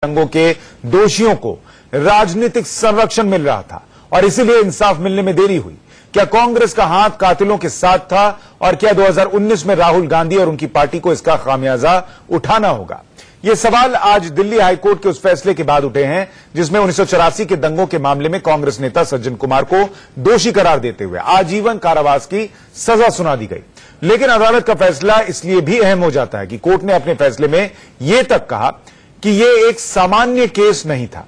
दंगों के दोषियों को राजनीतिक संरक्षण मिल रहा था और इसीलिए इंसाफ मिलने में देरी हुई। क्या कांग्रेस का हाथ कातिलों के साथ था और क्या 2019 में राहुल गांधी और उनकी पार्टी को इसका खामियाजा उठाना होगा? ये सवाल आज दिल्ली हाईकोर्ट के उस फैसले के बाद उठे हैं जिसमें 1984 के दंगों के मामले में कांग्रेस नेता सज्जन कुमार को दोषी करार देते हुए आजीवन कारावास की सजा सुना दी गई। लेकिन अदालत का फैसला इसलिए भी अहम हो जाता है कि कोर्ट ने अपने फैसले में यह तक कहा कि यह एक सामान्य केस नहीं था।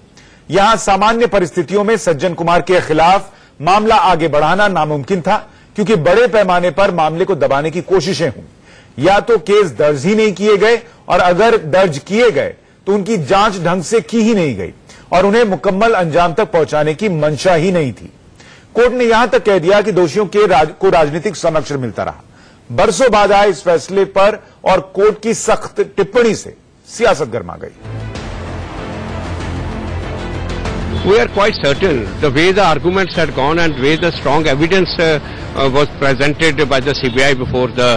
यहां सामान्य परिस्थितियों में सज्जन कुमार के खिलाफ मामला आगे बढ़ाना नामुमकिन था क्योंकि बड़े पैमाने पर मामले को दबाने की कोशिशें हुई। या तो केस दर्ज ही नहीं किए गए और अगर दर्ज किए गए तो उनकी जांच ढंग से की ही नहीं गई और उन्हें मुकम्मल अंजाम तक पहुंचाने की मंशा ही नहीं थी। कोर्ट ने यहां तक कह दिया कि दोषियों को राजनीतिक संरक्षण मिलता रहा। बरसों बाद आए इस फैसले पर और कोर्ट की सख्त टिप्पणी से सियासत गर्मा गई। We are quite certain the way the arguments had gone and the way the strong evidence was presented by the CBI before the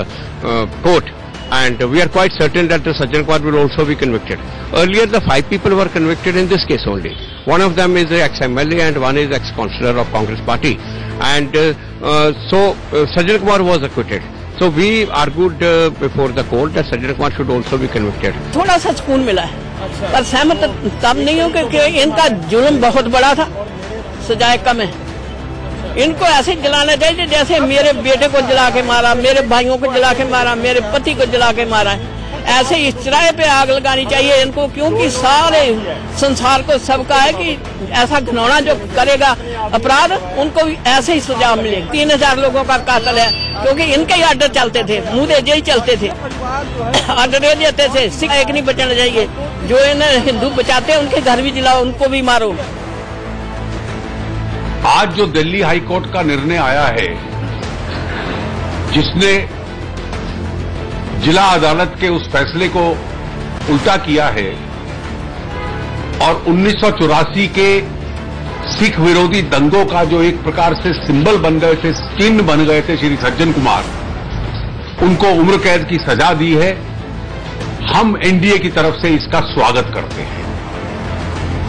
court, and we are quite certain that the Sajjan Kumar will also be convicted. Earlier, the 5 people were convicted in this case only. One of them is the ex-MLA and one is ex-councillor of Congress party, and so Sajjan Kumar was acquitted. So we argued before the court that Sajjan Kumar should also be convicted. थोड़ा सा सुकून मिला है पर सहमत तब नहीं हूं क्योंकि इनका जुल्म बहुत बड़ा था, सजाएं कम है। इनको ऐसे जलाना चाहिए जैसे मेरे बेटे को जला के मारा, मेरे भाइयों को जला के मारा, मेरे पति को जला के मारा है। ऐसे इस चराए पे आग लगानी चाहिए इनको, क्योंकि सारे संसार को सबका है कि ऐसा घिनौना जो करेगा अपराध उनको ऐसे ही सजा मिलेगी। 3000 लोगों का कातिल है क्योंकि इनके ही आर्डर चलते थे, मुंह यही चलते थे, आर्डर दे देते थे। सिख एक नहीं बचना चाहिए, जो इन्हें हिंदू बचाते हैं उनके घर भी जलाओ, उनको भी मारो। आज जो दिल्ली हाईकोर्ट का निर्णय आया है जिसने जिला अदालत के उस फैसले को उल्टा किया है और 1984 के सिख विरोधी दंगों का जो एक प्रकार से सिंबल बन गए थे, चिन्ह बन गए थे श्री सज्जन कुमार, उनको उम्र कैद की सजा दी है। हम एनडीए की तरफ से इसका स्वागत करते हैं।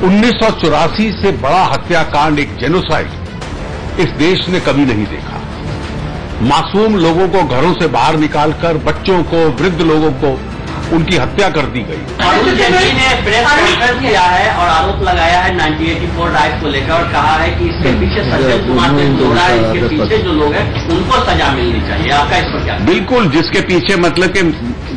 1984 से बड़ा हत्याकांड, एक जेनोसाइड इस देश ने कभी नहीं देखा। मासूम लोगों को घरों से बाहर निकालकर बच्चों को, वृद्ध लोगों को उनकी हत्या कर दी गई। अरुण जेटली ने प्रेस कॉन्फ्रेंस किया है और आरोप लगाया है 1984 राइट को लेकर और कहा है कि इसके पीछे सज्जन कुमार ने जोड़ा है, इसके पीछे जो लोग हैं उनको सजा मिलनी चाहिए। आपका इस पर क्या? बिल्कुल, जिसके पीछे मतलब कि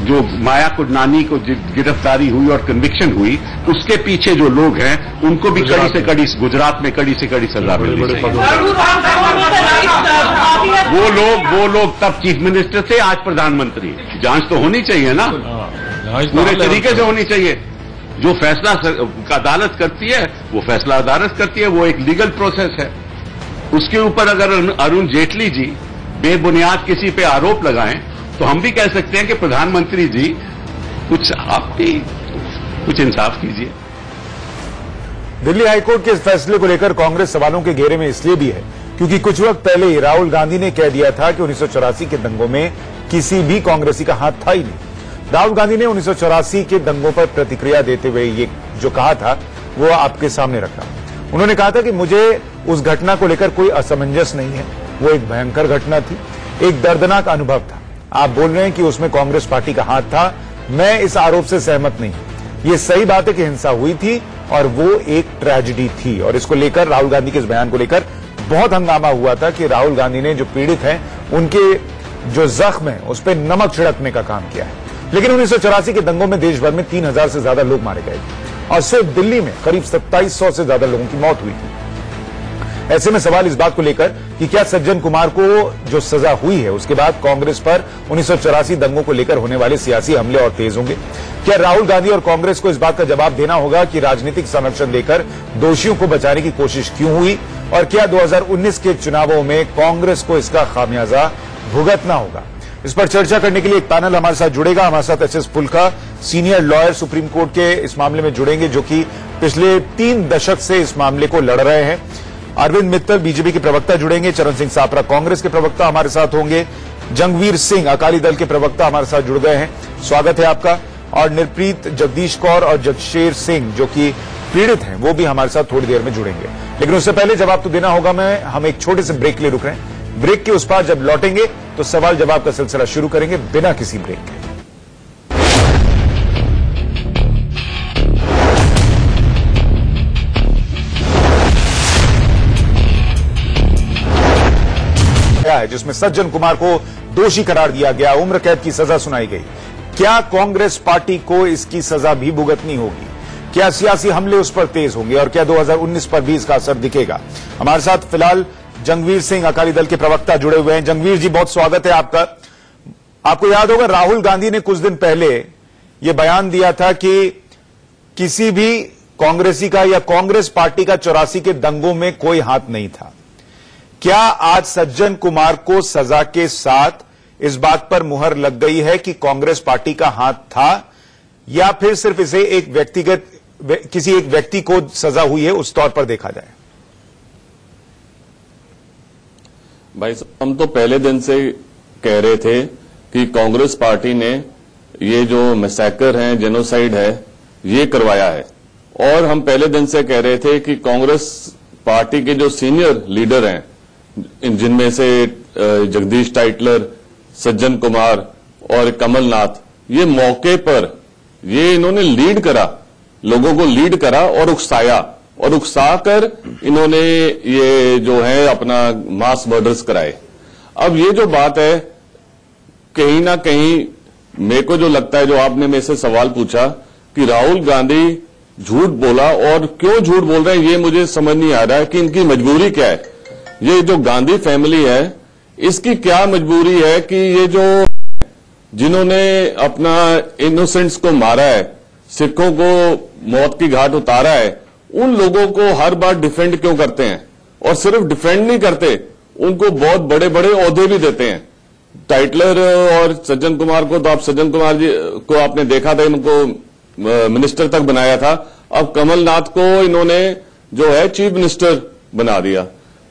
जो माया कुडनानी को गिरफ्तारी हुई और कन्विक्शन हुई, उसके पीछे जो लोग हैं उनको भी कड़ी से कड़ी, गुजरात में कड़ी से कड़ी सजा मिलनी चाहिए। वो लोग तब चीफ मिनिस्टर थे, आज प्रधानमंत्री। जांच तो होनी चाहिए ना, पूरे तरीके से होनी चाहिए। जो फैसला अदालत करती है वो फैसला अदालत करती है, वो एक लीगल प्रोसेस है। उसके ऊपर अगर अरुण जेटली जी बेबुनियाद किसी पे आरोप लगाएं तो हम भी कह सकते हैं कि प्रधानमंत्री जी कुछ इंसाफ कीजिए। दिल्ली हाईकोर्ट के इस फैसले को लेकर कांग्रेस सवालों के घेरे में इसलिए भी है क्योंकि कुछ वक्त पहले ही राहुल गांधी ने कह दिया था कि 1984 के दंगों में किसी भी कांग्रेसी का हाथ था ही नहीं। राहुल गांधी ने 1984 के दंगों पर प्रतिक्रिया देते हुए ये जो कहा था वो आपके सामने रखा। उन्होंने कहा था कि मुझे उस घटना को लेकर कोई असमंजस नहीं है, वो एक भयंकर घटना थी, एक दर्दनाक अनुभव था। आप बोल रहे हैं कि उसमें कांग्रेस पार्टी का हाथ था, मैं इस आरोप से सहमत नहीं। ये सही बात है कि हिंसा हुई थी और वो एक ट्रेजेडी थी और इसको लेकर राहुल गांधी के इस बयान को लेकर बहुत हंगामा हुआ था कि राहुल गांधी ने जो पीड़ित हैं उनके जो जख्म है उस पर नमक छिड़कने का काम किया है। लेकिन 1984 के दंगों में देश भर में 3000 से ज्यादा लोग मारे गए और सिर्फ दिल्ली में करीब 2700 से ज्यादा लोगों की मौत हुई थी। ऐसे में सवाल इस बात को लेकर कि क्या सज्जन कुमार को जो सजा हुई है उसके बाद कांग्रेस पर 1984 दंगों को लेकर होने वाले सियासी हमले और तेज होंगे? क्या राहुल गांधी और कांग्रेस को इस बात का जवाब देना होगा कि राजनीतिक संरक्षण देकर दोषियों को बचाने की कोशिश क्यों हुई और क्या 2019 के चुनावों में कांग्रेस को इसका खामियाजा भुगतना होगा? इस पर चर्चा करने के लिए एक पैनल हमारे साथ जुड़ेगा। हमारे साथ एस फुल्का, सीनियर लॉयर, सुप्रीम कोर्ट के इस मामले में जुड़ेंगे, जो कि पिछले 3 दशक से इस मामले को लड़ रहे हैं। अरविंद मित्तल, बीजेपी के प्रवक्ता, जुड़ेंगे। चरण सिंह सापरा, कांग्रेस के प्रवक्ता, हमारे साथ होंगे। जंगवीर सिंह, अकाली दल के प्रवक्ता, हमारे साथ जुड़ गए हैं। स्वागत है आपका। और निर्प्रीत, जगदीश कौर और जगशेर सिंह जो कि पीड़ित हैं, वो भी हमारे साथ थोड़ी देर में जुड़ेंगे। लेकिन उससे पहले जवाब तो देना होगा। हम एक छोटे से ब्रेक के लिए रुक रहे हैं। ब्रेक के उस पार जब लौटेंगे तो सवाल जवाब का सिलसिला शुरू करेंगे बिना किसी ब्रेक के। है जिसमें सज्जन कुमार को दोषी करार दिया गया, उम्र कैद की सजा सुनाई गई। क्या कांग्रेस पार्टी को इसकी सजा भी भुगतनी होगी? क्या सियासी हमले उस पर तेज होंगे और क्या 2019 पर भी इसका असर दिखेगा? हमारे साथ फिलहाल जंगवीर सिंह, अकाली दल के प्रवक्ता, जुड़े हुए हैं। जंगवीर जी, बहुत स्वागत है आपका। आपको याद होगा राहुल गांधी ने कुछ दिन पहले यह बयान दिया था कि किसी भी कांग्रेसी का या कांग्रेस पार्टी का 84 के दंगों में कोई हाथ नहीं था। क्या आज सज्जन कुमार को सजा के साथ इस बात पर मुहर लग गई है कि कांग्रेस पार्टी का हाथ था, या फिर सिर्फ इसे एक व्यक्तिगत किसी एक व्यक्ति को सजा हुई है उस तौर पर देखा जाए? भाई साहब, हम तो पहले दिन से कह रहे थे कि कांग्रेस पार्टी ने ये जो मैसेकर है, जेनोसाइड है, ये करवाया है। और हम पहले दिन से कह रहे थे कि कांग्रेस पार्टी के जो सीनियर लीडर हैं, जिनमें से जगदीश टाइटलर, सज्जन कुमार और कमलनाथ, ये मौके पर ये इन्होंने लीड करा, लोगों को लीड करा और उकसाया, और उकसाकर इन्होंने ये जो है अपना मास मर्डर्स कराए। अब ये जो बात है, कहीं ना कहीं मेरे को जो लगता है, जो आपने मेरे से सवाल पूछा कि राहुल गांधी झूठ बोला, और क्यों झूठ बोल रहे हैं ये मुझे समझ नहीं आ रहा है कि इनकी मजबूरी क्या है। ये जो गांधी फैमिली है, इसकी क्या मजबूरी है कि ये जो जिन्होंने अपना इनोसेंट्स को मारा है, सिखों को मौत की घाट उतारा है, उन लोगों को हर बार डिफेंड क्यों करते हैं? और सिर्फ डिफेंड नहीं करते, उनको बहुत बड़े बड़े ओहदे भी देते हैं। टाइटलर और सज्जन कुमार को तो आप सज्जन कुमार जी को आपने देखा था, इनको मिनिस्टर तक बनाया था। अब कमलनाथ को इन्होंने जो है चीफ मिनिस्टर बना दिया।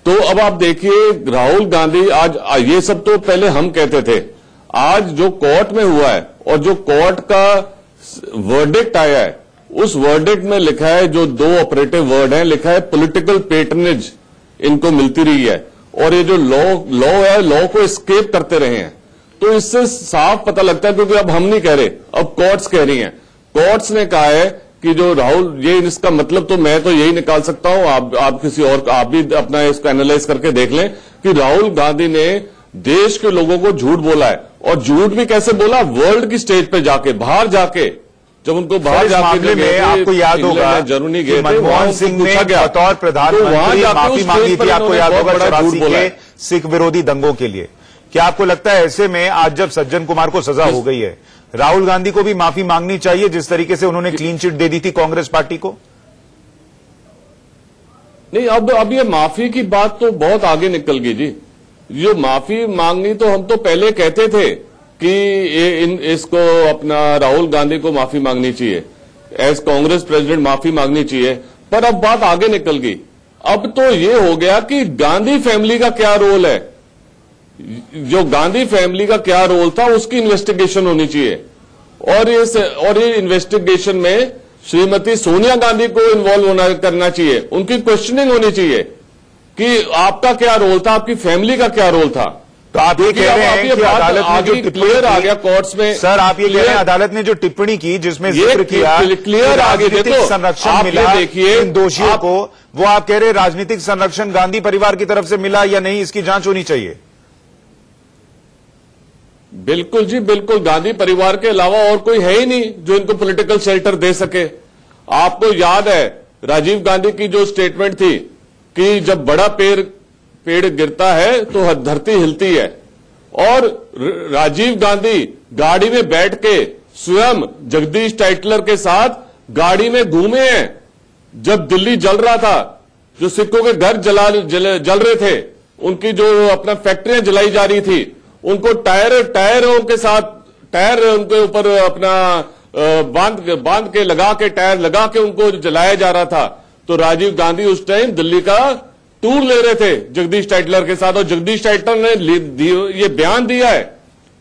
तो अब आप देखिए राहुल गांधी आज, ये सब तो पहले हम कहते थे, आज जो कोर्ट में हुआ है और जो कोर्ट का वर्डिक्ट आया है, उस वर्डिक्ट में लिखा है, जो दो ऑपरेटिव वर्ड हैं, लिखा है पॉलिटिकल पेट्रनेज इनको मिलती रही है, और ये जो लॉ है, लॉ को एस्केप करते रहे हैं। तो इससे साफ पता लगता है, क्योंकि अब हम नहीं कह रहे, अब कोर्ट्स कह रही हैं। कोर्ट्स ने कहा है कि जो राहुल, ये इसका मतलब तो मैं तो यही निकाल सकता हूं, आप किसी और, आप भी अपना इसको एनालाइज करके देख लें कि राहुल गांधी ने देश के लोगों को झूठ बोला है। और झूठ भी कैसे बोला? वर्ल्ड की स्टेज पे जाके, बाहर जाके, जब उनको बाहर जाके में आपको याद होगा जर्मनी गए थे, मनमोहन सिंह ने बतौर प्रधानमंत्री माफी मांगी थी, आपको याद होगा 84 के सिख विरोधी दंगों के लिए। क्या आपको लगता है ऐसे में आज जब सज्जन कुमार को सजा हो गई है, राहुल गांधी को भी माफी मांगनी चाहिए, जिस तरीके से उन्होंने क्लीन चिट दे दी थी कांग्रेस पार्टी को? नहीं, अब ये माफी की बात तो बहुत आगे निकल गई जी। जो माफी मांगनी तो हम तो पहले कहते थे कि इसको अपना राहुल गांधी को माफी मांगनी चाहिए, एज कांग्रेस प्रेसिडेंट माफी मांगनी चाहिए, पर अब बात आगे निकल गई। अब तो ये हो गया कि गांधी फैमिली का क्या रोल है, जो गांधी फैमिली का क्या रोल था उसकी इन्वेस्टिगेशन होनी चाहिए। और ये इन्वेस्टिगेशन में श्रीमती सोनिया गांधी को इन्वॉल्व करना चाहिए, उनकी क्वेश्चनिंग होनी चाहिए कि आपका क्या रोल था, आपकी फैमिली का क्या रोल था। तो आप ये कह रहे हैं कि अदालत ने जो क्लियर आ गया कोर्ट्स में, सर आप ये कह रहे हैं अदालत ने जो टिप्पणी की जिसमें जिक्र किया क्लियर आगे, देखो संरक्षण मिला देखिए इन दोषियों को, वो आप कह रहे हैं राजनीतिक संरक्षण गांधी परिवार की तरफ से मिला या नहीं, इसकी जांच होनी चाहिए? बिल्कुल जी, बिल्कुल। गांधी परिवार के अलावा और कोई है ही नहीं जो इनको पॉलिटिकल शेल्टर दे सके। आपको याद है राजीव गांधी की जो स्टेटमेंट थी कि जब बड़ा पेड़ गिरता है तो धरती हिलती है, और राजीव गांधी गाड़ी में बैठ के स्वयं जगदीश टाइटलर के साथ गाड़ी में घूमे हैं जब दिल्ली जल रहा था, जो सिखों के घर जल रहे थे, उनकी जो अपना फैक्ट्रियां जलाई जा रही थी, उनको टायरों के साथ, टायर उनके ऊपर अपना बांध के लगा के, टायर लगा के उनको जलाया जा रहा था। तो राजीव गांधी उस टाइम दिल्ली का टूर ले रहे थे जगदीश टाइटलर के साथ, और जगदीश टाइटलर ने ये बयान दिया है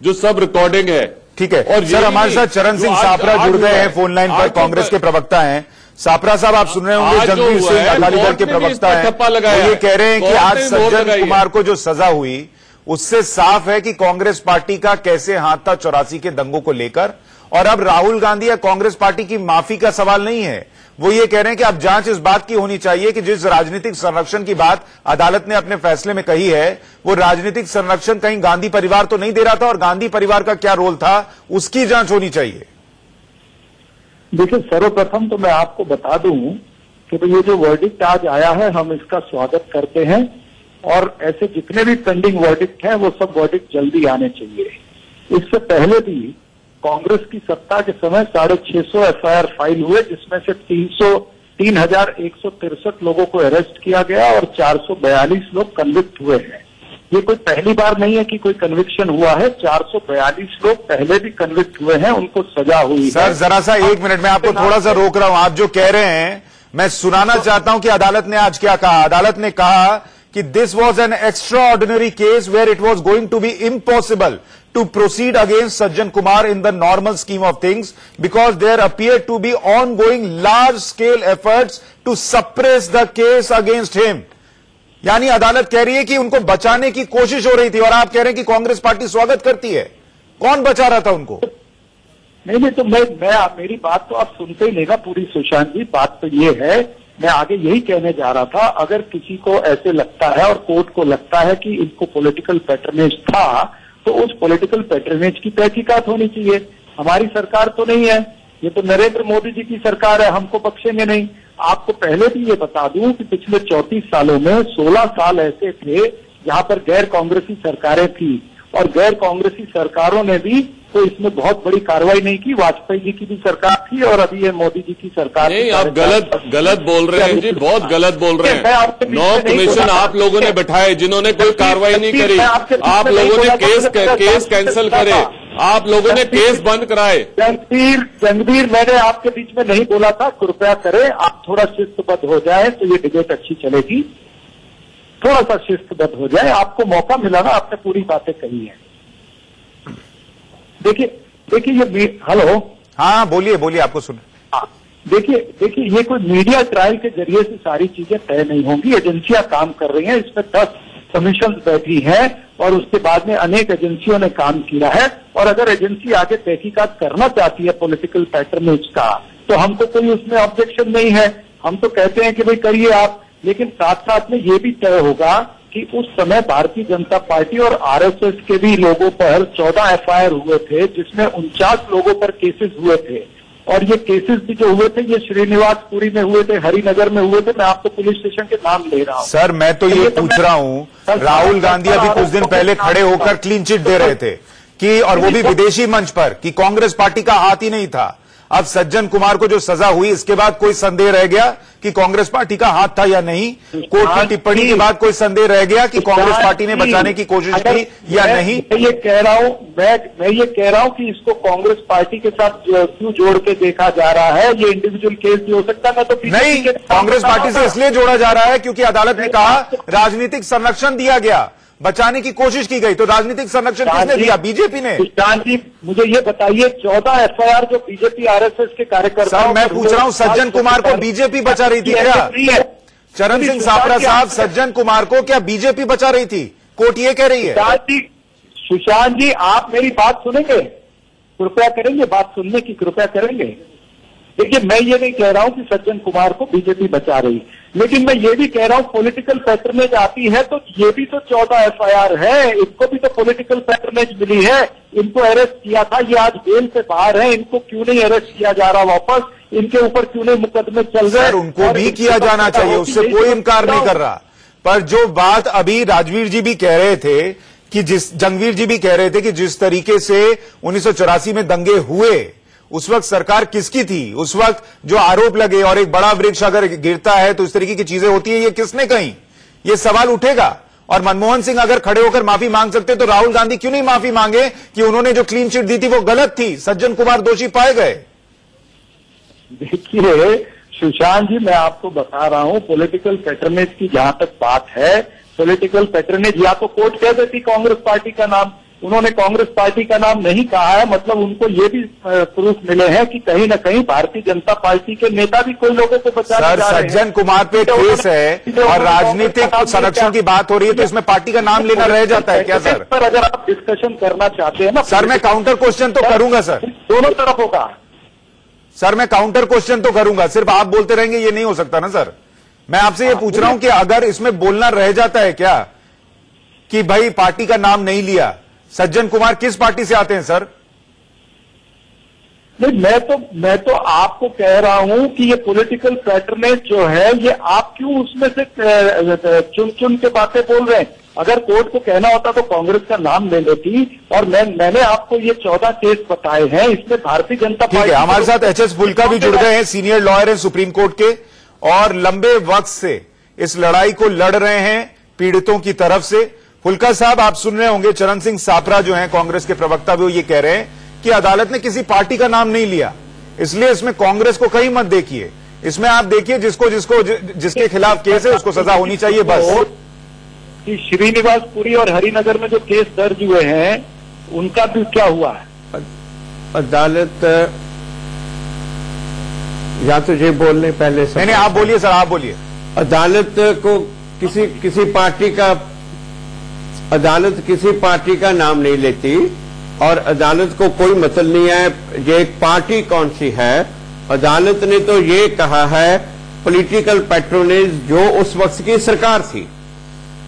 जो सब रिकॉर्डिंग है ठीक है। और सर, हमारे साथ चरण सिंह सापरा जुड़ गए हैं फोन लाइन पर, कांग्रेस के प्रवक्ता हैं। सापरा साहब, आप सुन रहे होंगे, जगवीर सिंह अकाली दल के प्रवक्ता हैं, वो ये कह रहे हैं कि आज सज्जन कुमार को जो सजा हुई उससे साफ है कि कांग्रेस पार्टी का कैसे हाथ था 84 के दंगों को लेकर। और अब राहुल गांधी या कांग्रेस पार्टी की माफी का सवाल नहीं है, वो ये कह रहे हैं कि अब जांच इस बात की होनी चाहिए कि जिस राजनीतिक संरक्षण की बात अदालत ने अपने फैसले में कही है, वो राजनीतिक संरक्षण कहीं गांधी परिवार तो नहीं दे रहा था, और गांधी परिवार का क्या रोल था उसकी जांच होनी चाहिए। देखिए, सर्वप्रथम तो मैं आपको बता दूं कि ये जो वर्डिक्ट आज आया है, हम इसका स्वागत करते हैं, और ऐसे जितने भी पेंडिंग वर्डिक्ट हैं वो सब वर्डिक्ट जल्दी आने चाहिए। इससे पहले भी कांग्रेस की सत्ता के समय 650 एफआईआर फाइल हुए, जिसमें से 3,163 लोगों को अरेस्ट किया गया और 442 लोग कन्विक्ट हुए हैं। ये कोई पहली बार नहीं है कि कोई कन्विक्शन हुआ है, 442 लोग पहले भी कन्विक्ट हुए हैं, उनको सजा हुई है। सर, जरा सा 1 मिनट में आपको थोड़ा सा रोक रहा हूं। आप जो कह रहे हैं मैं सुनाना चाहता हूं कि अदालत ने आज क्या कहा। अदालत ने कहा कि this was an extraordinary case where it was going to be impossible to proceed against Sajjan Kumar in the normal scheme of things because there appear to be ongoing large-scale efforts to suppress the case against him. यानी अदालत कह रही है कि उनको बचाने की कोशिश हो रही थी, और आप कह रहे हैं कि कांग्रेस पार्टी स्वागत करती है। कौन बचा रहा था उनको? नहीं, तो मेरी बात तो आप सुनते ही लेगा पूरी सुशांत जी। बात तो ये है, मैं आगे यही कहने जा रहा था, अगर किसी को ऐसे लगता है और कोर्ट को लगता है कि इनको पॉलिटिकल पैटर्नेज था, तो उस पॉलिटिकल पैटर्नेज की तहकीकात होनी चाहिए। हमारी सरकार तो नहीं है, ये तो नरेंद्र मोदी जी की सरकार है, हमको बख्शेंगे नहीं। आपको पहले भी ये बता दूं कि पिछले 34 सालों में 16 साल ऐसे थे जहां पर गैर कांग्रेसी सरकारें थी, और गैर कांग्रेसी सरकारों ने भी तो इसमें बहुत बड़ी कार्रवाई नहीं की। वाजपेयी जी की भी सरकार थी और अभी ये मोदी जी की सरकार। नहीं, आप गलत बोल रहे हैं जी, बहुत गलत बोल रहे हैं। 9 कमीशन आप लोगों ने बैठाए जिन्होंने कोई कार्रवाई नहीं करी। आप लोगों ने केस कैंसिल करे, आप लोगों ने केस बंद कराए। जंगवीर, मैंने आपके बीच में नहीं बोला था, कृपया करें आप थोड़ा शिस्तबद्ध हो जाए तो ये डिबेट अच्छी चलेगी। थोड़ा सा शिस्तबद्ध हो जाए, आपको मौका मिला ना, आपने पूरी बातें कही है। देखिए ये हेलो, हाँ बोलिए, आपको सुन। देखिए ये कोई मीडिया ट्रायल के जरिए से सारी चीजें तय नहीं होंगी। एजेंसियां काम कर रही हैं, इसमें 10 कमीशन बैठी हैं और उसके बाद में अनेक एजेंसियों ने काम किया है। और अगर एजेंसी आगे तहकीकात करना चाहती है पॉलिटिकल पैटर्नेज का, तो हमको कोई उसमें ऑब्जेक्शन नहीं है। हम तो कहते हैं कि भाई करिए आप, लेकिन साथ साथ में ये भी तय होगा कि उस समय भारतीय जनता पार्टी और आरएसएस के भी लोगों पर 14 एफआईआर हुए थे, जिसमें 49 लोगों पर केसेस हुए थे। और ये केसेस भी जो हुए थे, ये श्रीनिवासपुरी में हुए थे, हरिनगर में हुए थे। मैं आपको पुलिस स्टेशन के नाम ले रहा हूँ। सर, मैं तो ये पूछ रहा हूँ, राहुल गांधी अभी कुछ दिन पहले खड़े होकर क्लीन चिट दे रहे थे कि, और वो भी विदेशी मंच पर, कि कांग्रेस पार्टी का हाथ ही नहीं था। अब सज्जन कुमार को जो सजा हुई, इसके बाद कोई संदेह रह गया कि कांग्रेस पार्टी का हाथ था या नहीं? कोर्ट की टिप्पणी के बाद कोई संदेह रह गया कि कांग्रेस पार्टी ने बचाने की कोशिश की या नहीं? मैं ये कह रहा हूं कि इसको कांग्रेस पार्टी के साथ क्यों जोड़ के देखा जा रहा है? ये इंडिविजुअल केस भी हो सकता है। तो नहीं, कांग्रेस पार्टी से इसलिए जोड़ा जा रहा है क्योंकि अदालत ने कहा राजनीतिक संरक्षण दिया गया, बचाने की कोशिश की गई। तो राजनीतिक संरक्षण किसने दिया? बीजेपी ने। जी, मुझे ये बताइए, 14 एफआईआर जो बीजेपी आरएसएस के कार्यकर्ता। सर, मैं पूछ रहा हूं, सज्जन कुमार को बीजेपी बचा रही थी क्या? चरण सिंह सापरा साहब, सज्जन कुमार को क्या बीजेपी बचा रही थी? कोर्ट ये कह रही है। सुशांत जी, आप मेरी बात सुनेंगे? कृपया करेंगे, बात सुनने की कृपया करेंगे? देखिए, मैं ये नहीं कह रहा हूं कि सज्जन कुमार को बीजेपी बचा रही, लेकिन मैं ये भी कह रहा हूं पॉलिटिकल पैटर्नेज आती है तो ये भी तो 14 एफआईआर है, इनको भी तो पॉलिटिकल पैटर्नेज मिली है। इनको अरेस्ट किया था, ये आज जेल से बाहर है, इनको क्यों नहीं अरेस्ट किया जा रहा वापस? इनके ऊपर क्यों नहीं मुकदमे चल रहे? सर, उनको भी किया जाना चाहिए, उससे कोई इनकार नहीं कर रहा। पर जो बात अभी राजवीर जी भी कह रहे थे कि जंगवीर जी भी कह रहे थे कि जिस तरीके से 1984 में दंगे हुए, उस वक्त सरकार किसकी थी? उस वक्त जो आरोप लगे, और एक बड़ा वृक्ष अगर गिरता है तो इस तरीके की चीजें होती है, ये किसने कही? ये सवाल उठेगा। और मनमोहन सिंह अगर खड़े होकर माफी मांग सकते तो राहुल गांधी क्यों नहीं माफी मांगे कि उन्होंने जो क्लीन चिट दी थी वो गलत थी, सज्जन कुमार दोषी पाए गए? देखिए सुशांत जी, मैं आपको बता रहा हूं, पॉलिटिकल पैटर्नेज की जहां तक बात है, पॉलिटिकल पैटर्नेज या तो कोर्ट कह देती कांग्रेस पार्टी का नाम, उन्होंने कांग्रेस पार्टी का नाम नहीं कहा है, मतलब उनको ये भी प्रूफ मिले हैं कि कहीं न कहीं भारतीय जनता पार्टी के नेता भी कोई लोगों को बचाने जा रहे हैं। सज्जन कुमार पे केस है और राजनीतिक संरक्षण की बात हो रही है, तो इसमें पार्टी का नाम लेना रह जाता है क्या सर? पर अगर आप डिस्कशन करना चाहते हैं ना सर, मैं काउंटर क्वेश्चन तो करूंगा सर, दोनों तरफ होगा सर, मैं काउंटर क्वेश्चन तो करूंगा, सिर्फ आप बोलते रहेंगे ये नहीं हो सकता ना सर। मैं आपसे ये पूछ रहा हूं कि अगर इसमें बोलना रह जाता है क्या कि भाई पार्टी का नाम नहीं लिया, सज्जन कुमार किस पार्टी से आते हैं सर? नहीं, मैं तो आपको कह रहा हूं कि ये पॉलिटिकल पैटर्नेज जो है ये आप क्यों उसमें से चुन चुन के बातें बोल रहे हैं। अगर कोर्ट को कहना होता तो कांग्रेस का नाम ले लेती। और मैंने आपको ये 14 केस बताए हैं, इसमें भारतीय जनता पार्टी। ठीक है, हमारे साथ एचएस फुल्का भी जुड़ गए हैं, सीनियर लॉयर हैं सुप्रीम कोर्ट के और लंबे वक्त से इस लड़ाई को लड़ रहे हैं पीड़ितों की तरफ से। फुल्का साहब, आप सुन रहे होंगे चरण सिंह सापरा जो हैं कांग्रेस के प्रवक्ता, वो ये कह रहे हैं कि अदालत ने किसी पार्टी का नाम नहीं लिया, इसलिए इसमें कांग्रेस को कहीं मत देखिए, इसमें आप देखिए जिसके खिलाफ केस है उसको सजा होनी चाहिए बस। कि श्रीनिवासपुरी और हरिनगर में जो केस दर्ज हुए हैं उनका भी क्या हुआ है? अदालत या तो ये बोलने पहले से नहीं, आप बोलिए सर, आप बोलिए। अदालत को किसी पार्टी का नाम नहीं लेती और अदालत को कोई मतलब नहीं है ये एक पार्टी कौन सी है। अदालत ने तो ये कहा है पॉलिटिकल पैट्रोनेज जो उस वक्त की सरकार थी,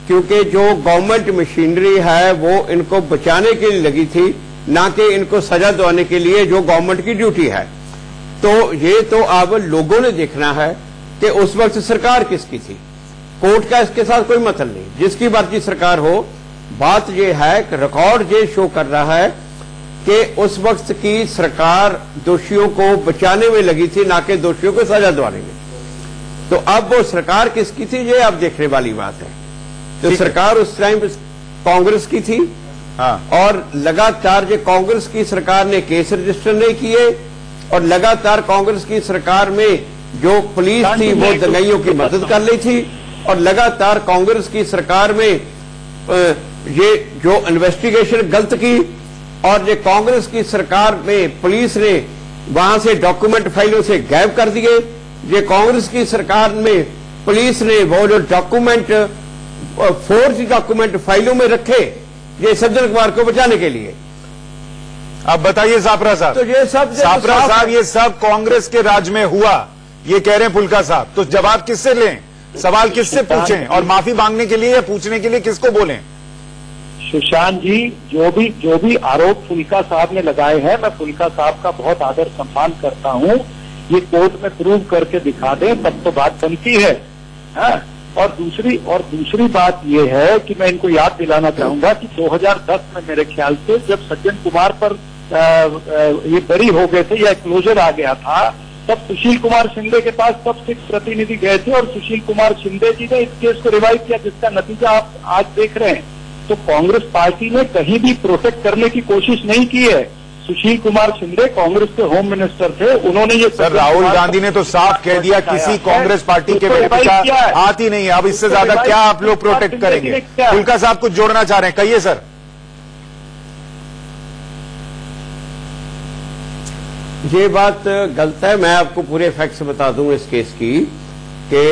क्योंकि जो गवर्नमेंट मशीनरी है वो इनको बचाने के लिए लगी थी, ना कि इनको सजा दिलाने के लिए जो गवर्नमेंट की ड्यूटी है। तो ये तो अब लोगों ने देखना है कि उस वक्त सरकार किसकी थी, कोर्ट का इसके साथ कोई मतलब नहीं, जिसकी मर्जी सरकार हो। बात यह है कि रिकॉर्ड ये शो कर रहा है कि उस वक्त की सरकार दोषियों को बचाने में लगी थी, ना कि दोषियों को सजा दिलाने में। तो अब वो सरकार किसकी थी ये अब देखने वाली बात है। तो सरकार उस टाइम कांग्रेस की थी। हाँ। और लगातार जो कांग्रेस की सरकार ने केस रजिस्टर नहीं किए और लगातार कांग्रेस की सरकार में जो पुलिस थी वो दंगाइयों की मदद कर रही थी और लगातार कांग्रेस की सरकार में ये जो इन्वेस्टिगेशन गलत की और ये कांग्रेस की सरकार में पुलिस ने वहां से डॉक्यूमेंट फाइलों से गायब कर दिए। ये कांग्रेस की सरकार में पुलिस ने वो जो डॉक्यूमेंट फोर्ज डॉक्यूमेंट फाइलों में रखे ये सज्जन कुमार को बचाने के लिए। अब बताइए सापरा साहब, तो ये सब सापरा साहब ये सब कांग्रेस के राज में हुआ, ये कह रहे हैं फुल्का साहब, तो जवाब किससे लें, सवाल किससे पूछें और माफी मांगने के लिए या पूछने के लिए किसको बोलें? सुशांत जी, जो भी आरोप फुल्का साहब ने लगाए हैं, मैं फुल्का साहब का बहुत आदर सम्मान करता हूं। ये कोर्ट में प्रूव करके दिखा दें तब तो बात बनती है। हाँ? और दूसरी बात यह है कि मैं इनको याद दिलाना चाहूंगा कि 2010 में मेरे ख्याल से जब सज्जन कुमार पर ये बरी हो गए थे या क्लोजर आ गया था, तब सुशील कुमार शिंदे के पास सब सिख प्रतिनिधि गए थे और सुशील कुमार शिंदे जी ने इस केस को रिवाइव किया, जिसका नतीजा आप आज देख रहे हैं। तो कांग्रेस पार्टी ने कहीं भी प्रोटेक्ट करने की कोशिश नहीं की है। सुशील कुमार शिंदे कांग्रेस के होम मिनिस्टर थे, उन्होंने ये सर राहुल गांधी ने तो साफ कह दिया किसी कांग्रेस पार्टी के बेटे का हाथ ही नहीं है। अब इससे ज्यादा क्या आप लोग प्रोटेक्ट करेंगे? फुल्का साहब कुछ जोड़ना चाह रहे हैं, कहिए सर। ये बात गलत है, मैं आपको पूरे फैक्ट्स बता दूं इस केस की कि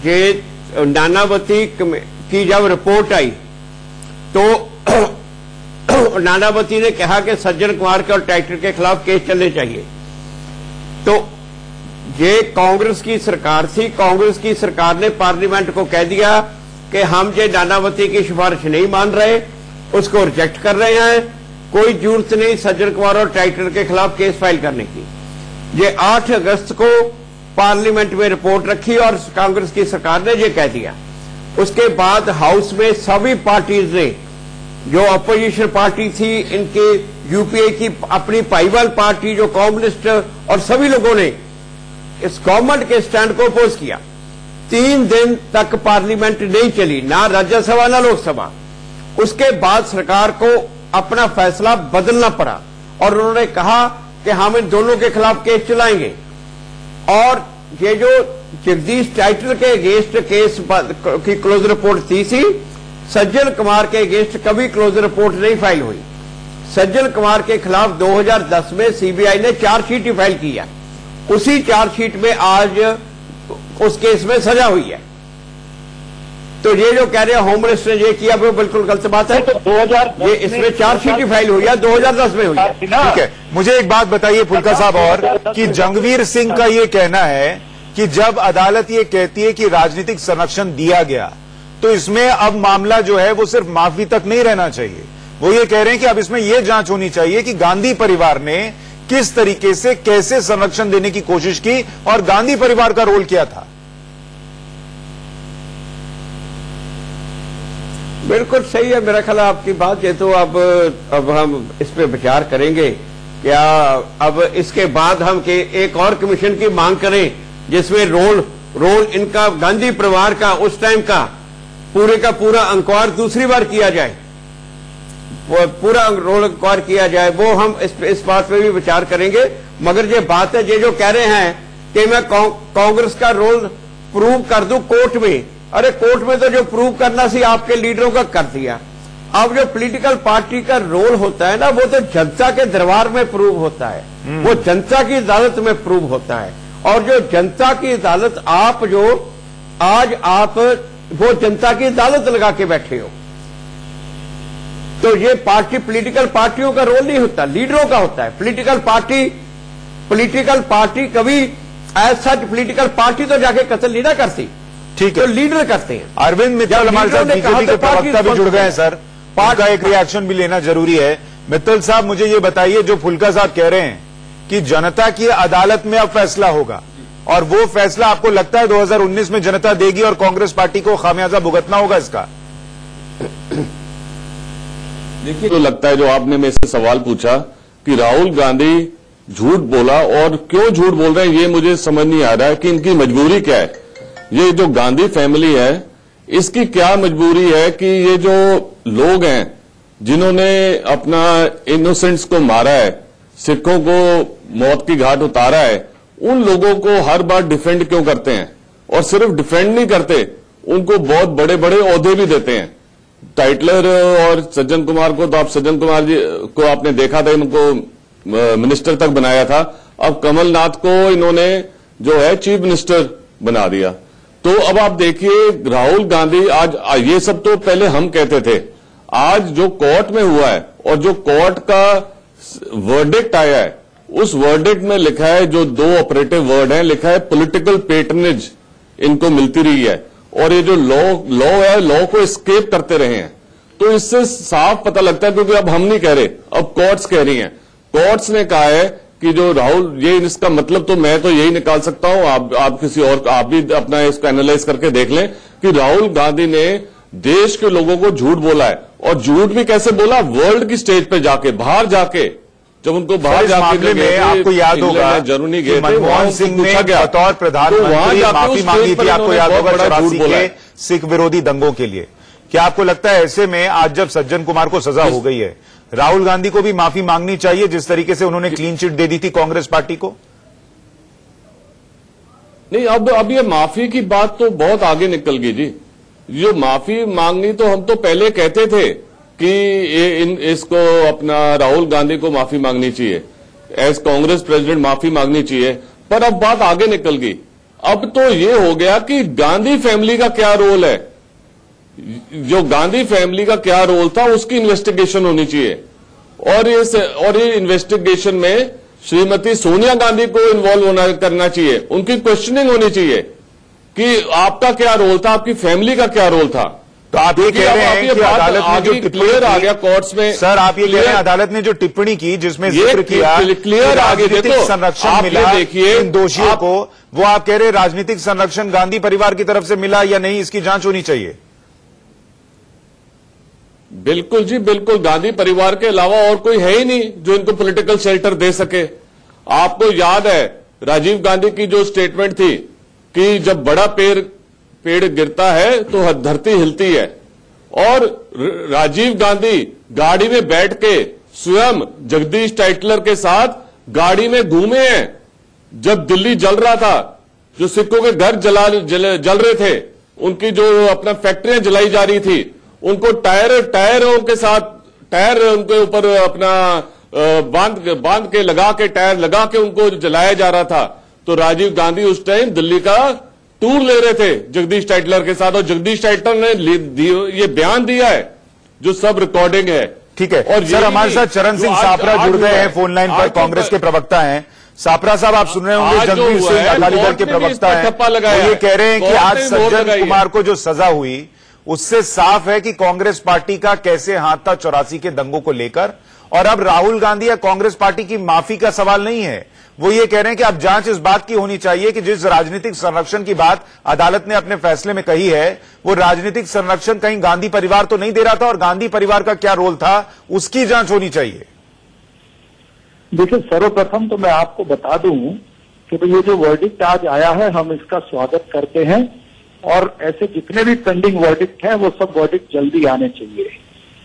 ये नानावती की जब रिपोर्ट आई तो नानावती ने कहा कि सज्जन कुमार के और टाइटर के खिलाफ केस चलने चाहिए। तो ये कांग्रेस की सरकार थी, कांग्रेस की सरकार ने पार्लियामेंट को कह दिया कि हम ये नानावती की सिफारिश नहीं मान रहे, उसको रिजेक्ट कर रहे हैं, कोई जरूरत नहीं सज्जन कुमार और टाइटर के खिलाफ केस फाइल करने की। ये 8 अगस्त को पार्लियामेंट में रिपोर्ट रखी और कांग्रेस की सरकार ने ये कह दिया। उसके बाद हाउस में सभी पार्टीज ने, जो अपोजिशन पार्टी थी, इनके यूपीए की अपनी पाईवाल पार्टी जो कम्युनिस्ट और सभी लोगों ने इस गवर्नमेंट के स्टैंड को अपोज किया। 3 दिन तक पार्लियामेंट नहीं चली, ना राज्यसभा ना लोकसभा। उसके बाद सरकार को अपना फैसला बदलना पड़ा और उन्होंने कहा कि हम इन दोनों के खिलाफ केस चलाएंगे। और ये जो जगदीश टाइटल के अगेंस्ट केस की क्लोज रिपोर्ट थी सज्जन कुमार के अगेंस्ट कभी क्लोजर रिपोर्ट नहीं फाइल हुई। सज्जन कुमार के खिलाफ 2010 में सीबीआई ने चार्जशीट ही फाइल किया, उसी चार्जशीट में आज उस केस में सजा हुई है। तो ये जो कह रहे हैं होम मिनिस्टर ने ये किया वो बिल्कुल गलत बात है। तो 2010 ये इसमें चार्जशीट ही फाइल हुई है, 2010 में हुई है। ठीक है, मुझे एक बात बताइए फुल्का साहब और कि जंगवीर सिंह का ये कहना है कि जब अदालत ये कहती है कि राजनीतिक संरक्षण दिया गया तो इसमें अब मामला जो है वो सिर्फ माफी तक नहीं रहना चाहिए। वो ये कह रहे हैं कि अब इसमें यह जांच होनी चाहिए कि गांधी परिवार ने किस तरीके से कैसे संरक्षण देने की कोशिश की और गांधी परिवार का रोल क्या था। बिल्कुल सही है मेरा ख्याल आपकी बात। ये तो अब हम इस पे विचार करेंगे। क्या अब इसके बाद हम एक और कमीशन की मांग करें जिसमें रोल इनका गांधी परिवार का उस टाइम का पूरा इंक्वायर दूसरी बार किया जाए, वो पूरा रोल इंक्वायर किया जाए, वो हम इस बात पे भी विचार करेंगे। मगर ये बात है, ये जो कह रहे हैं कि मैं कांग्रेस का रोल प्रूव कर दूं कोर्ट में, अरे कोर्ट में तो जो प्रूव करना सी आपके लीडरों का कर दिया। अब जो पॉलिटिकल पार्टी का रोल होता है ना, वो तो जनता के दरबार में प्रूव होता है, वो जनता की अदालत में प्रूव होता है। और जो जनता की अदालत आज आप वो जनता की अदालत लगा के बैठे हो, तो ये पॉलिटिकल पार्टियों का रोल नहीं होता, लीडरों का होता है। पॉलिटिकल पार्टी कभी एज सच पॉलिटिकल पार्टी तो जाके कत्ल नहीं ना करती, ठीक है, तो लीडर करते हैं। अरविंद मित्तल हमारे साथ बीजेपी के प्रवक्ता भी जुड़ गए हैं सर, का एक रिएक्शन भी लेना जरूरी है। मित्तल साहब मुझे ये बताइए, जो फुल्का साहब कह रहे हैं कि जनता की अदालत में अब फैसला होगा और वो फैसला आपको लगता है 2019 में जनता देगी और कांग्रेस पार्टी को खामियाजा भुगतना होगा इसका? देखिए, तो लगता है जो आपने मेरे से सवाल पूछा कि राहुल गांधी झूठ बोला और क्यों झूठ बोल रहे हैं, ये मुझे समझ नहीं आ रहा है कि इनकी मजबूरी क्या है। ये जो गांधी फैमिली है इसकी क्या मजबूरी है कि ये जो लोग हैं जिन्होंने अपना इनोसेंट्स को मारा है, सिखों को मौत की घाट उतारा है, उन लोगों को हर बार डिफेंड क्यों करते हैं? और सिर्फ डिफेंड नहीं करते, उनको बहुत बड़े बड़े ओहदे भी देते हैं। टाइटलर और सज्जन कुमार को तो आप सज्जन कुमार जी को आपने देखा था, इनको मिनिस्टर तक बनाया था। अब कमलनाथ को इन्होंने जो है चीफ मिनिस्टर बना दिया। तो अब आप देखिए राहुल गांधी आज, ये सब तो पहले हम कहते थे, आज जो कोर्ट में हुआ है और जो कोर्ट का वर्डिक्ट आया है, उस वर्डिक्ट में लिखा है, जो दो ऑपरेटिव वर्ड हैं, लिखा है पॉलिटिकल पेटर्नेज इनको मिलती रही है और ये जो लॉ है, लॉ को एस्केप करते रहे हैं। तो इससे साफ पता लगता है, क्योंकि अब हम नहीं कह रहे, अब कोर्ट्स कह रही हैं। कोर्ट्स ने कहा है कि जो राहुल, ये इसका मतलब तो मैं तो यही निकाल सकता हूं, आप किसी और, आप भी अपना इसको एनालाइज करके देख लें कि राहुल गांधी ने देश के लोगों को झूठ बोला है। और झूठ भी कैसे बोला? वर्ल्ड की स्टेज पे जाके, बाहर जाके, जब उनको बाहर जाके में आपको याद होगा जरूरी गए मनमोहन सिंह ने बतौर प्रधानमंत्री माफी मांगी थी, आपको याद होगा 84 के सिख विरोधी दंगों के लिए। क्या आपको लगता है ऐसे में आज जब सज्जन कुमार को सजा हो गई है, राहुल गांधी को भी माफी मांगनी चाहिए जिस तरीके से उन्होंने क्लीन चिट दे दी थी कांग्रेस पार्टी को? नहीं, अब ये माफी की बात तो बहुत आगे निकल गई जी। जो माफी मांगनी तो हम तो पहले कहते थे कि इसको अपना राहुल गांधी को माफी मांगनी चाहिए, एज कांग्रेस प्रेसिडेंट माफी मांगनी चाहिए, पर अब बात आगे निकल गई। अब तो ये हो गया कि गांधी फैमिली का क्या रोल है, जो गांधी फैमिली का क्या रोल था उसकी इन्वेस्टिगेशन होनी चाहिए। और ये इन्वेस्टिगेशन में श्रीमती सोनिया गांधी को इन्वॉल्व करना चाहिए, उनकी क्वेश्चनिंग होनी चाहिए कि आपका क्या रोल था, आपकी फैमिली का क्या रोल था। तो आप ये कह रहे हैं कि अदालत ने जो क्लियर आ गया कोर्ट्स में, सर आप ये कह रहे हैं अदालत ने जो टिप्पणी की जिसमें जिक्र किया क्लियर आगे देखो, संरक्षण मिला देखिए इन दोषियों को, वो आप कह रहे हैं राजनीतिक संरक्षण गांधी परिवार की तरफ से मिला या नहीं, इसकी जांच होनी चाहिए। बिल्कुल जी, बिल्कुल। गांधी परिवार के अलावा और कोई है ही नहीं जो इनको पॉलिटिकल शेल्टर दे सके। आपको याद है राजीव गांधी की जो स्टेटमेंट थी कि जब बड़ा पेड़ गिरता है तो धरती हिलती है, और राजीव गांधी गाड़ी में बैठ के स्वयं जगदीश टाइटलर के साथ गाड़ी में घूमे हैं जब दिल्ली जल रहा था, जो सिखों के घर जल रहे थे, उनकी जो अपना फैक्ट्रियां जलाई जा रही थी, उनको टायरों के साथ टायर उनके ऊपर अपना बांध के लगा के टायर लगा के उनको जलाया जा रहा था। तो राजीव गांधी उस टाइम दिल्ली का टूर ले रहे थे जगदीश टाइटलर के साथ, और जगदीश टाइटलर ने ये बयान दिया है जो सब रिकॉर्डिंग है। ठीक है। और सर हमारे साथ चरण सिंह सापरा जुड़ गए हैं फोन लाइन पर, कांग्रेस के प्रवक्ता हैं। सापरा साहब आप सुन रहे होंगे, जगदीश सिंह अकाली दल के प्रवक्ता हैं, वो ये कह रहे हैं कि आज सज्जन कुमार को जो सजा हुई उससे साफ है कि कांग्रेस पार्टी का कैसे हाथ था 84 के दंगों को लेकर। और अब राहुल गांधी या कांग्रेस पार्टी की माफी का सवाल नहीं है, वो ये कह रहे हैं कि अब जांच इस बात की होनी चाहिए कि जिस राजनीतिक संरक्षण की बात अदालत ने अपने फैसले में कही है, वो राजनीतिक संरक्षण कहीं गांधी परिवार तो नहीं दे रहा था, और गांधी परिवार का क्या रोल था उसकी जांच होनी चाहिए। देखिए, सर्वप्रथम तो मैं आपको बता दूं कि ये जो वर्डिक्ट आज आया है हम इसका स्वागत करते हैं, और ऐसे जितने भी पेंडिंग वर्डिक्ट हैं वो सब वर्डिक्ट जल्दी आने चाहिए।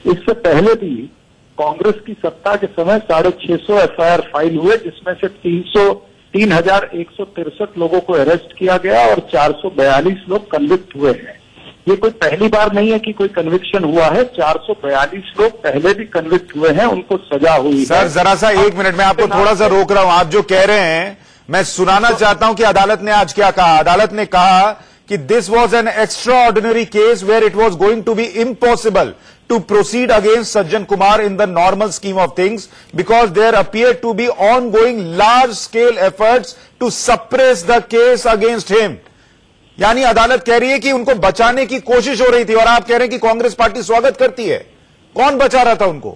इससे पहले भी कांग्रेस की सत्ता के समय 650 एफआईआर फाइल हुए, जिसमें से 3,163 लोगों को अरेस्ट किया गया और 442 लोग कन्विक्ट हुए हैं। ये कोई पहली बार नहीं है कि कोई कन्विक्शन हुआ है, 442 लोग पहले भी कन्विक्ट हुए हैं, उनको सजा हुई है। सर जरा सा एक मिनट में आपको थोड़ा सा रोक रहा हूं, आप जो कह रहे हैं मैं सुनाना चाहता हूं कि अदालत ने आज क्या कहा। अदालत ने कहा कि this was an extraordinary case where it was going to be impossible to proceed against Sajjan Kumar in the normal scheme of things because there appear to be ongoing large-scale efforts to suppress the case against him. यानी अदालत कह रही है कि उनको बचाने की कोशिश हो रही थी, और आप कह रहे हैं कि कांग्रेस पार्टी स्वागत करती है। कौन बचा रहा था उनको?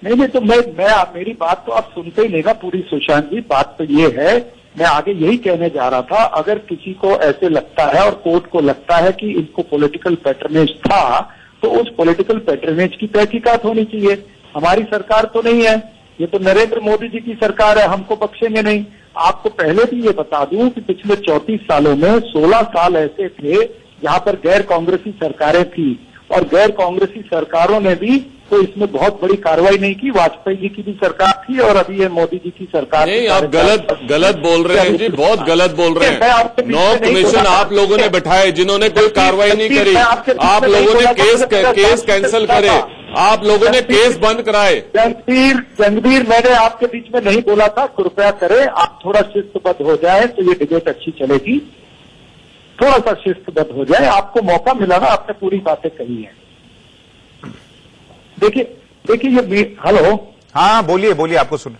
नहीं, तो मेरी बात तो आप सुनते ही नहीं ना पूरी सुशांत जी। बात तो ये है, मैं आगे यही कहने जा रहा था, अगर किसी को ऐसे लगता है और कोर्ट को लगता है कि इनको पॉलिटिकल पैटर्नेज था, तो उस पॉलिटिकल पैटर्नेज की तहकीकात होनी चाहिए। हमारी सरकार तो नहीं है, ये तो नरेंद्र मोदी जी की सरकार है, हमको बख्शेंगे नहीं। आपको पहले भी ये बता दूं कि पिछले 34 सालों में 16 साल ऐसे थे जहां पर गैर कांग्रेसी सरकारें थी, और गैर कांग्रेसी सरकारों ने भी तो इसमें बहुत बड़ी कार्रवाई नहीं की। वाजपेयी जी की भी सरकार थी और अभी ये मोदी जी की सरकार। नहीं, आप गलत बोल रहे हैं जी, बहुत गलत बोल रहे हैं। 9 कमीशन आप लोगों ने बैठाए जिन्होंने कोई कार्रवाई नहीं करी। आप लोगों ने केस कैंसिल करे, आप लोगों ने केस बंद कराए। जंगवीर मैंने आपके बीच में नहीं बोला था, कृपया करें आप थोड़ा शिस्तबद्ध हो जाए तो ये डिबेट अच्छी चलेगी। थोड़ा सा शिस्तबद्ध हो जाए, आपको मौका मिला ना, आपने पूरी बातें कही है। देखिए ये हेलो, हाँ बोलिए आपको सुन।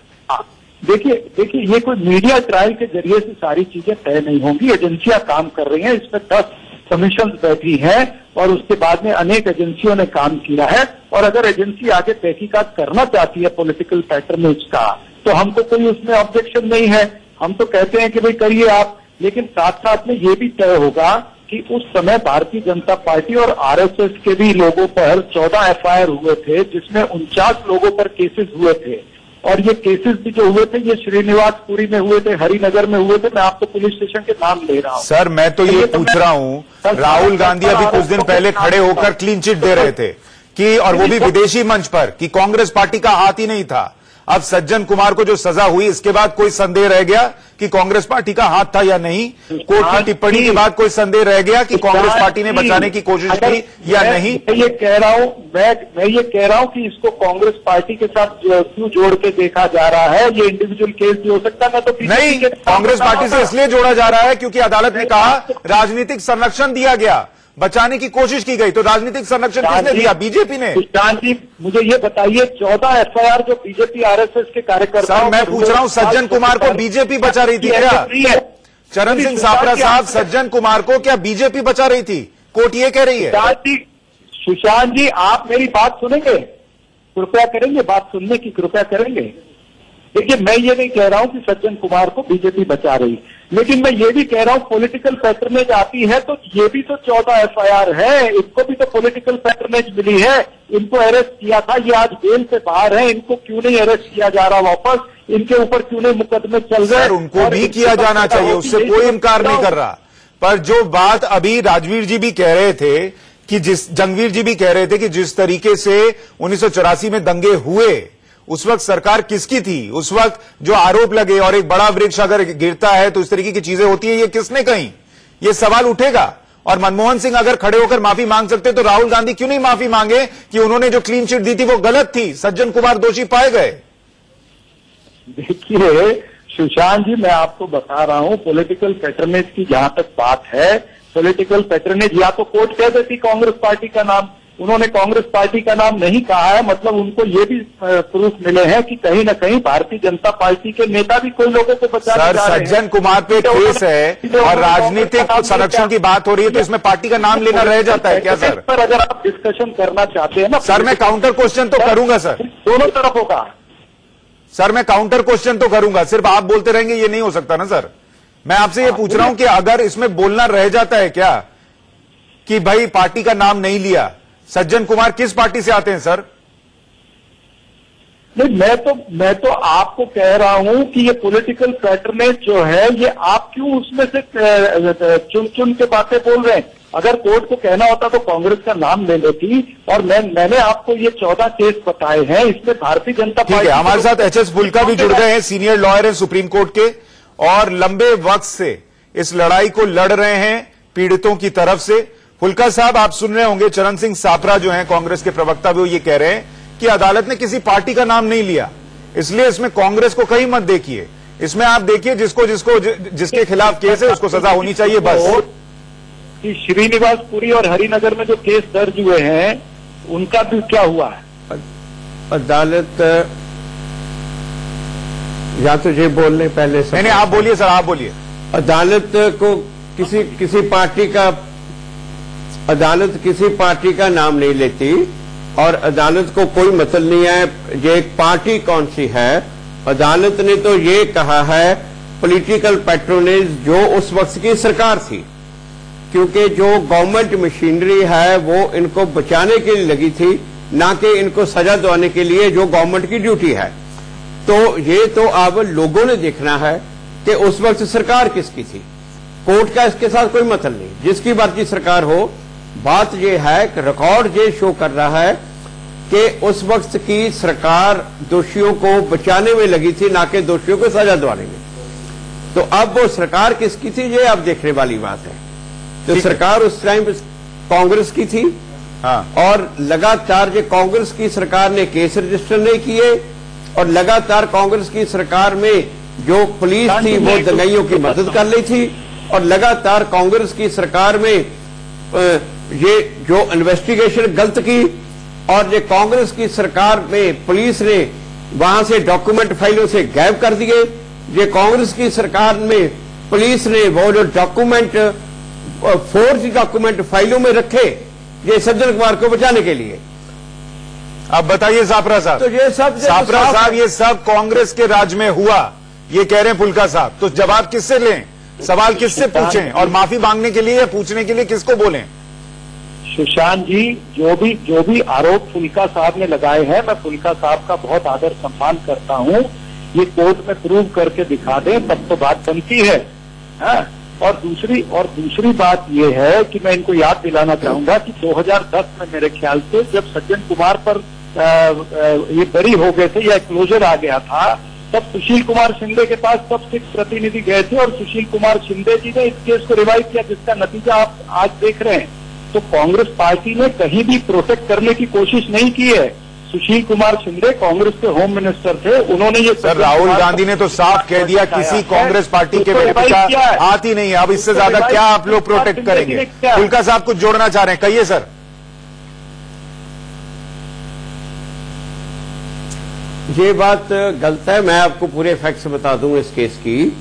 देखिए ये कोई मीडिया ट्रायल के जरिए से सारी चीजें तय नहीं होंगी। एजेंसियां काम कर रही हैं, इसमें 10 कमीशन बैठी हैं और उसके बाद में अनेक एजेंसियों ने काम किया है। और अगर एजेंसी आगे तहकीकात करना चाहती है पॉलिटिकल पैटर्नेज का, तो हमको कोई उसमें ऑब्जेक्शन नहीं है। हम तो कहते हैं कि भाई करिए आप, लेकिन साथ साथ में ये भी तय होगा कि उस समय भारतीय जनता पार्टी और आरएसएस के भी लोगों पर 14 एफआईआर हुए थे, जिसमें 49 लोगों पर केसेस हुए थे। और ये केसेस भी जो हुए थे ये श्रीनिवासपुरी में हुए थे, हरिनगर में हुए थे। मैं आपको पुलिस स्टेशन के नाम ले रहा हूँ। सर मैं तो ये पूछ रहा हूँ, राहुल गांधी अभी कुछ दिन पहले खड़े होकर क्लीन चिट दे रहे थे कि, और वो भी विदेशी मंच पर, कि कांग्रेस पार्टी का हाथ ही नहीं था। अब सज्जन कुमार को जो सजा हुई इसके बाद कोई संदेह रह गया कि कांग्रेस पार्टी का हाथ था या नहीं? कोर्ट की टिप्पणी के बाद कोई संदेह रह गया कि कांग्रेस पार्टी ने बचाने की कोशिश की या नहीं? मैं ये कह रहा हूं कि इसको कांग्रेस पार्टी के साथ क्यों जोड़ के देखा जा रहा है? ये इंडिविजुअल केस भी हो सकता है। मैं तो नहीं, कांग्रेस पार्टी से इसलिए जोड़ा जा रहा है क्योंकि अदालत ने कहा राजनीतिक संरक्षण दिया गया, बचाने की कोशिश की गई। तो राजनीतिक संरक्षण किसने दिया? बीजेपी ने। जी मुझे ये बताइए, 14 एफआईआर जो बीजेपी आरएसएस के कार्यकर्ता। सर मैं पूछ रहा हूं, सज्जन कुमार को बीजेपी बचा रही थी क्या? चरण सिंह सापरा साहब, सज्जन कुमार को क्या बीजेपी बचा रही थी? कोर्ट ये कह रही है। सुशांत जी आप मेरी बात सुनेंगे? कृपया करेंगे, बात सुनने की कृपया करेंगे। देखिए मैं ये नहीं कह रहा हूं कि सज्जन कुमार को बीजेपी बचा रही, लेकिन मैं ये भी कह रहा हूं पॉलिटिकल पैटर्नेज आती है तो ये भी तो 14 एफआईआर है, इनको भी तो पॉलिटिकल पैटर्नेज मिली है। इनको अरेस्ट किया था, ये आज जेल से बाहर है, इनको क्यों नहीं अरेस्ट किया जा रहा वापस? इनके ऊपर क्यों नहीं मुकदमे चल रहे? सर उनको भी किया जाना चाहिए, उससे कोई इनकार नहीं कर रहा। पर जो बात अभी राजवीर जी भी कह रहे थे कि जंगवीर जी भी कह रहे थे कि जिस तरीके से 1984 में दंगे हुए उस वक्त सरकार किसकी थी? उस वक्त जो आरोप लगे और एक बड़ा वृक्ष अगर गिरता है तो इस तरीके की चीजें होती है, ये किसने कही? ये सवाल उठेगा। और मनमोहन सिंह अगर खड़े होकर माफी मांग सकते तो राहुल गांधी क्यों नहीं माफी मांगे कि उन्होंने जो क्लीन चिट दी थी वो गलत थी, सज्जन कुमार दोषी पाए गए? देखिए सुशांत जी, मैं आपको बता रहा हूं, पॉलिटिकल पैटर्नेज की जहां तक बात है, पॉलिटिकल पैटर्नेज या तो कोर्ट कह देती कांग्रेस पार्टी का नाम, उन्होंने कांग्रेस पार्टी का नाम नहीं कहा है, मतलब उनको ये भी प्रूफ मिले हैं कि कहीं ना कहीं भारतीय जनता पार्टी के नेता भी कोई लोगों को बचाने जा रहे हैं। सज्जन कुमार पे केस है और राजनीतिक संरक्षण की बात हो रही है, तो इसमें पार्टी का नाम लेना रह जाता है क्या सर? पर अगर आप डिस्कशन करना चाहते हैं ना सर, मैं काउंटर क्वेश्चन तो करूंगा सर, दोनों तरफ होगा सर, मैं काउंटर क्वेश्चन तो करूंगा, सिर्फ आप बोलते रहेंगे ये नहीं हो सकता ना सर। मैं आपसे ये पूछ रहा हूं कि अगर इसमें बोलना रह जाता है क्या कि भाई पार्टी का नाम नहीं लिया, सज्जन कुमार किस पार्टी से आते हैं सर? नहीं, मैं तो आपको कह रहा हूं कि ये पॉलिटिकल पैटर्नेज जो है, ये आप क्यों उसमें से चुन चुन के बातें बोल रहे हैं? अगर कोर्ट को कहना होता तो कांग्रेस का नाम ले लेती, और मैंने आपको ये 14 केस बताए हैं, इसमें भारतीय जनता पार्टी। ठीक है, हमारे साथ एचएस फुल्का भी जुड़ गए हैं, सीनियर लॉयर हैं सुप्रीम कोर्ट के, और लंबे वक्त से इस लड़ाई को लड़ रहे हैं पीड़ितों की तरफ से। फुल्का साहब, आप सुन रहे होंगे, चरण सिंह सापरा जो हैं कांग्रेस के प्रवक्ता, वो ये कह रहे हैं कि अदालत ने किसी पार्टी का नाम नहीं लिया, इसलिए इसमें कांग्रेस को कहीं मत देखिए, इसमें आप देखिए जिसके खिलाफ केस है उसको सजा होनी चाहिए बस। कि श्रीनिवास पुरी और हरिनगर में जो केस दर्ज हुए हैं उनका भी क्या हुआ है? अदालत या तो ये बोलने पहले से नहीं, आप बोलिए सर, आप बोलिए। अदालत को किसी पार्टी का नाम नहीं लेती, और अदालत को कोई मतलब नहीं है ये एक पार्टी कौन सी है। अदालत ने तो ये कहा है पॉलिटिकल पैट्रोनेज जो उस वक्त की सरकार थी, क्योंकि जो गवर्नमेंट मशीनरी है वो इनको बचाने के लिए लगी थी, ना कि इनको सजा दिलाने के लिए जो गवर्नमेंट की ड्यूटी है। तो ये तो अब लोगों ने देखना है कि उस वक्त सरकार किसकी थी, कोर्ट का इसके साथ कोई मतलब नहीं, जिसकी मर्जी सरकार हो। बात यह है कि रिकॉर्ड ये शो कर रहा है कि उस वक्त की सरकार दोषियों को बचाने में लगी थी, ना कि दोषियों को सजा दिलाने में। तो अब वो सरकार किसकी थी ये अब देखने वाली बात है। तो सरकार उस टाइम कांग्रेस की थी, हाँ। और लगातार जो कांग्रेस की सरकार ने केस रजिस्टर नहीं किए, और लगातार कांग्रेस की सरकार में जो पुलिस थी वो दंगाइयों की मदद कर रही थी, और लगातार कांग्रेस की सरकार में ये जो इन्वेस्टिगेशन गलत की, और ये कांग्रेस की सरकार में पुलिस ने वहां से डॉक्यूमेंट फाइलों से गायब कर दिए। ये कांग्रेस की सरकार में पुलिस ने वो जो डॉक्यूमेंट फोर्ज डॉक्यूमेंट फाइलों में रखे ये सज्जन कुमार को बचाने के लिए। अब बताइए सापरा साहब, तो ये सब सापरा साहब ये सब कांग्रेस के राज में हुआ, ये कह रहे हैं फुल्का साहब, तो जवाब किससे लें, सवाल किससे पूछें, और माफी मांगने के लिए या पूछने के लिए किसको बोलें? सुशांत जी, जो भी आरोप फुल्का साहब ने लगाए हैं, मैं फुल्का साहब का बहुत आदर सम्मान करता हूं, ये कोर्ट में प्रूव करके दिखा दें तब तो बात बनती है। हाँ? और दूसरी बात यह है कि मैं इनको याद दिलाना चाहूंगा कि 2010 में मेरे ख्याल से जब सज्जन कुमार पर ये बरी हो गए थे या क्लोजर आ गया था, तब सुशील कुमार शिंदे के पास सब सिख प्रतिनिधि गए थे, और सुशील कुमार शिंदे जी ने इस केस को रिवाइव किया, जिसका नतीजा आप आज देख रहे हैं। तो कांग्रेस पार्टी ने कहीं भी प्रोटेक्ट करने की कोशिश नहीं की है। सुशील कुमार शिंदे कांग्रेस के होम मिनिस्टर थे, उन्होंने ये सर राहुल गांधी ने तो साफ कह दिया किसी कांग्रेस पार्टी के बेटे का हाथ ही नहीं है। अब इससे ज्यादा क्या आप लोग प्रोटेक्ट करेंगे? फुल्का साहब कुछ जोड़ना चाह रहे हैं, कहिए सर। ये बात गलत है, मैं आपको पूरे फैक्ट्स बता दूं इस केस की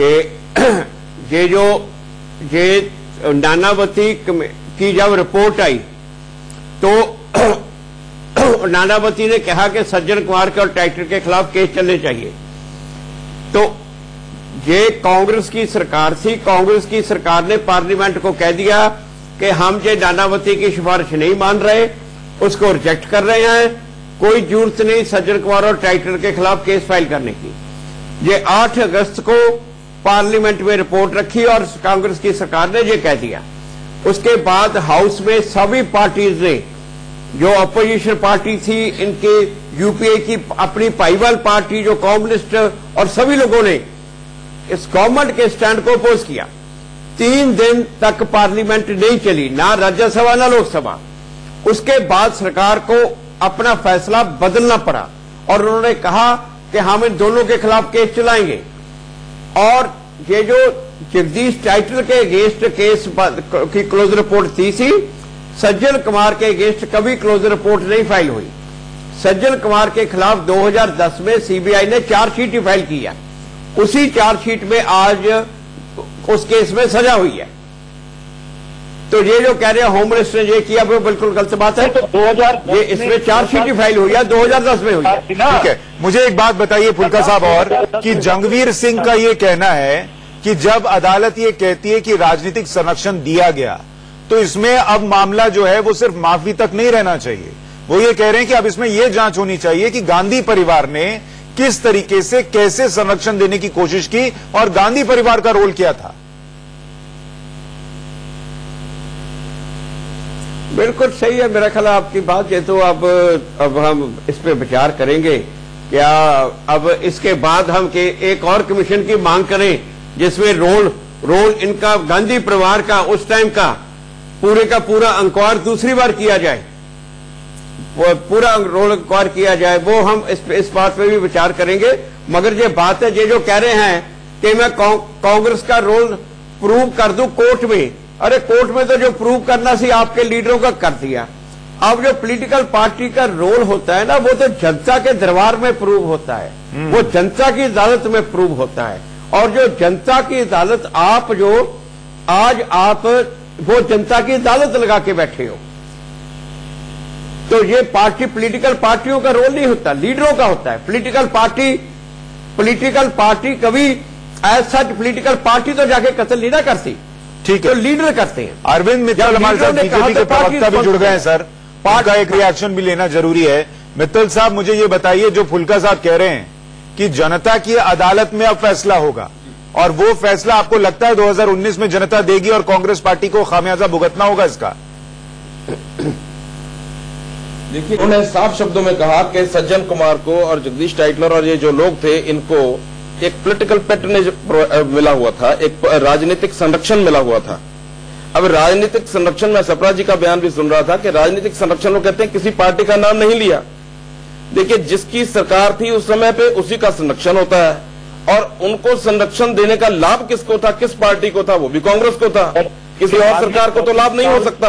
कि ये नानावती की जब रिपोर्ट आई तो नानावती ने कहा कि सज्जन कुमार के और टाइटर के खिलाफ केस चलने चाहिए। तो ये कांग्रेस की सरकार थी, कांग्रेस की सरकार ने पार्लियामेंट को कह दिया कि हम ये नानावती की सिफारिश नहीं मान रहे, उसको रिजेक्ट कर रहे हैं, कोई जरूरत नहीं सज्जन कुमार और टाइटर के खिलाफ केस फाइल करने की। ये 8 अगस्त को पार्लियामेंट में रिपोर्ट रखी और कांग्रेस की सरकार ने ये कह दिया। उसके बाद हाउस में सभी पार्टीज ने, जो अपोजिशन पार्टी थी, इनके यूपीए की अपनी पाईवाल पार्टी, जो कम्युनिस्ट, और सभी लोगों ने इस गवर्नमेंट के स्टैंड को अपोज किया। 3 दिन तक पार्लियामेंट नहीं चली, ना राज्यसभा ना लोकसभा। उसके बाद सरकार को अपना फैसला बदलना पड़ा और उन्होंने कहा कि हम इन दोनों के खिलाफ केस चलाएंगे। और ये जो जगदीश टाइटलर के अगेंस्ट केस की क्लोज रिपोर्ट थी, सज्जन कुमार के अगेंस्ट कभी क्लोज रिपोर्ट नहीं फाइल हुई। सज्जन कुमार के खिलाफ 2010 में सीबीआई ने चार्जशीट फाइल किया। उसी चार्जशीट में आज उस केस में सजा हुई है। तो ये जो कह रहे हैं होम मिनिस्टर ने ये किया, वो बिल्कुल गलत बात है। तो 2010 ये इसमें चार्जशीट फाइल हुई है, 2010 में हुई है। ठीक है, मुझे एक बात बताइए फुल्का साहब और कि जंगवीर सिंह का ये कहना है कि जब अदालत ये कहती है कि राजनीतिक संरक्षण दिया गया, तो इसमें अब मामला जो है वो सिर्फ माफी तक नहीं रहना चाहिए। वो ये कह रहे हैं कि अब इसमें यह जांच होनी चाहिए कि गांधी परिवार ने किस तरीके से कैसे संरक्षण देने की कोशिश की और गांधी परिवार का रोल क्या था। बिल्कुल सही है मेरा ख्याल आपकी बात। ये तो अब हम इस पे विचार करेंगे। क्या अब इसके बाद हम के एक और कमीशन की मांग करें जिसमें रोल इनका गांधी परिवार का उस टाइम का पूरा इंक्वायर दूसरी बार किया जाए, वो पूरा रोल इंक्वायर किया जाए। वो हम इस बात पे भी विचार करेंगे। मगर ये बात है, ये जो कह रहे हैं कि मैं कांग्रेस का रोल प्रूव कर दूं कोर्ट में, अरे कोर्ट में तो जो प्रूव करना सी आपके लीडरों का कर दिया। अब जो पॉलिटिकल पार्टी का रोल होता है ना, वो तो जनता के दरबार में प्रूव होता है, वो जनता की अदालत में प्रूव होता है। और जो जनता की अदालत आप वो जनता की अदालत लगा के बैठे हो, तो ये पॉलिटिकल पार्टियों का रोल नहीं होता, लीडरों का होता है। पॉलिटिकल पार्टी कभी एज सच पॉलिटिकल पार्टी तो जाके कत्ल नहीं ना करती, ठीक है, तो लीडर करते हैं। अरविंद मित्तल हमारे साथ बीजेपी के प्रवक्ता भी जुड़ गए हैं सर, का एक रिएक्शन भी लेना जरूरी है। मित्तल साहब, मुझे ये बताइए, जो फुल्का साहब कह रहे हैं कि जनता की अदालत में अब फैसला होगा, और वो फैसला आपको लगता है 2019 में जनता देगी और कांग्रेस पार्टी को खामियाजा भुगतना होगा इसका? देखिए, उन्होंने साफ शब्दों में कहा कि सज्जन कुमार को और जगदीश टाइटलर और ये जो लोग थे, इनको एक पॉलिटिकल पैटर्नेज मिला हुआ था, एक राजनीतिक संरक्षण मिला हुआ था। अब राजनीतिक संरक्षण में सप्रा जी का बयान भी सुन रहा था कि राजनीतिक संरक्षण, वो कहते हैं किसी पार्टी का नाम नहीं लिया। देखिए, जिसकी सरकार थी उस समय पे उसी का संरक्षण होता है, और उनको संरक्षण देने का लाभ किसको था, किस पार्टी को था? वो भी कांग्रेस को था। किसी और सरकार को तो लाभ नहीं हो सकता,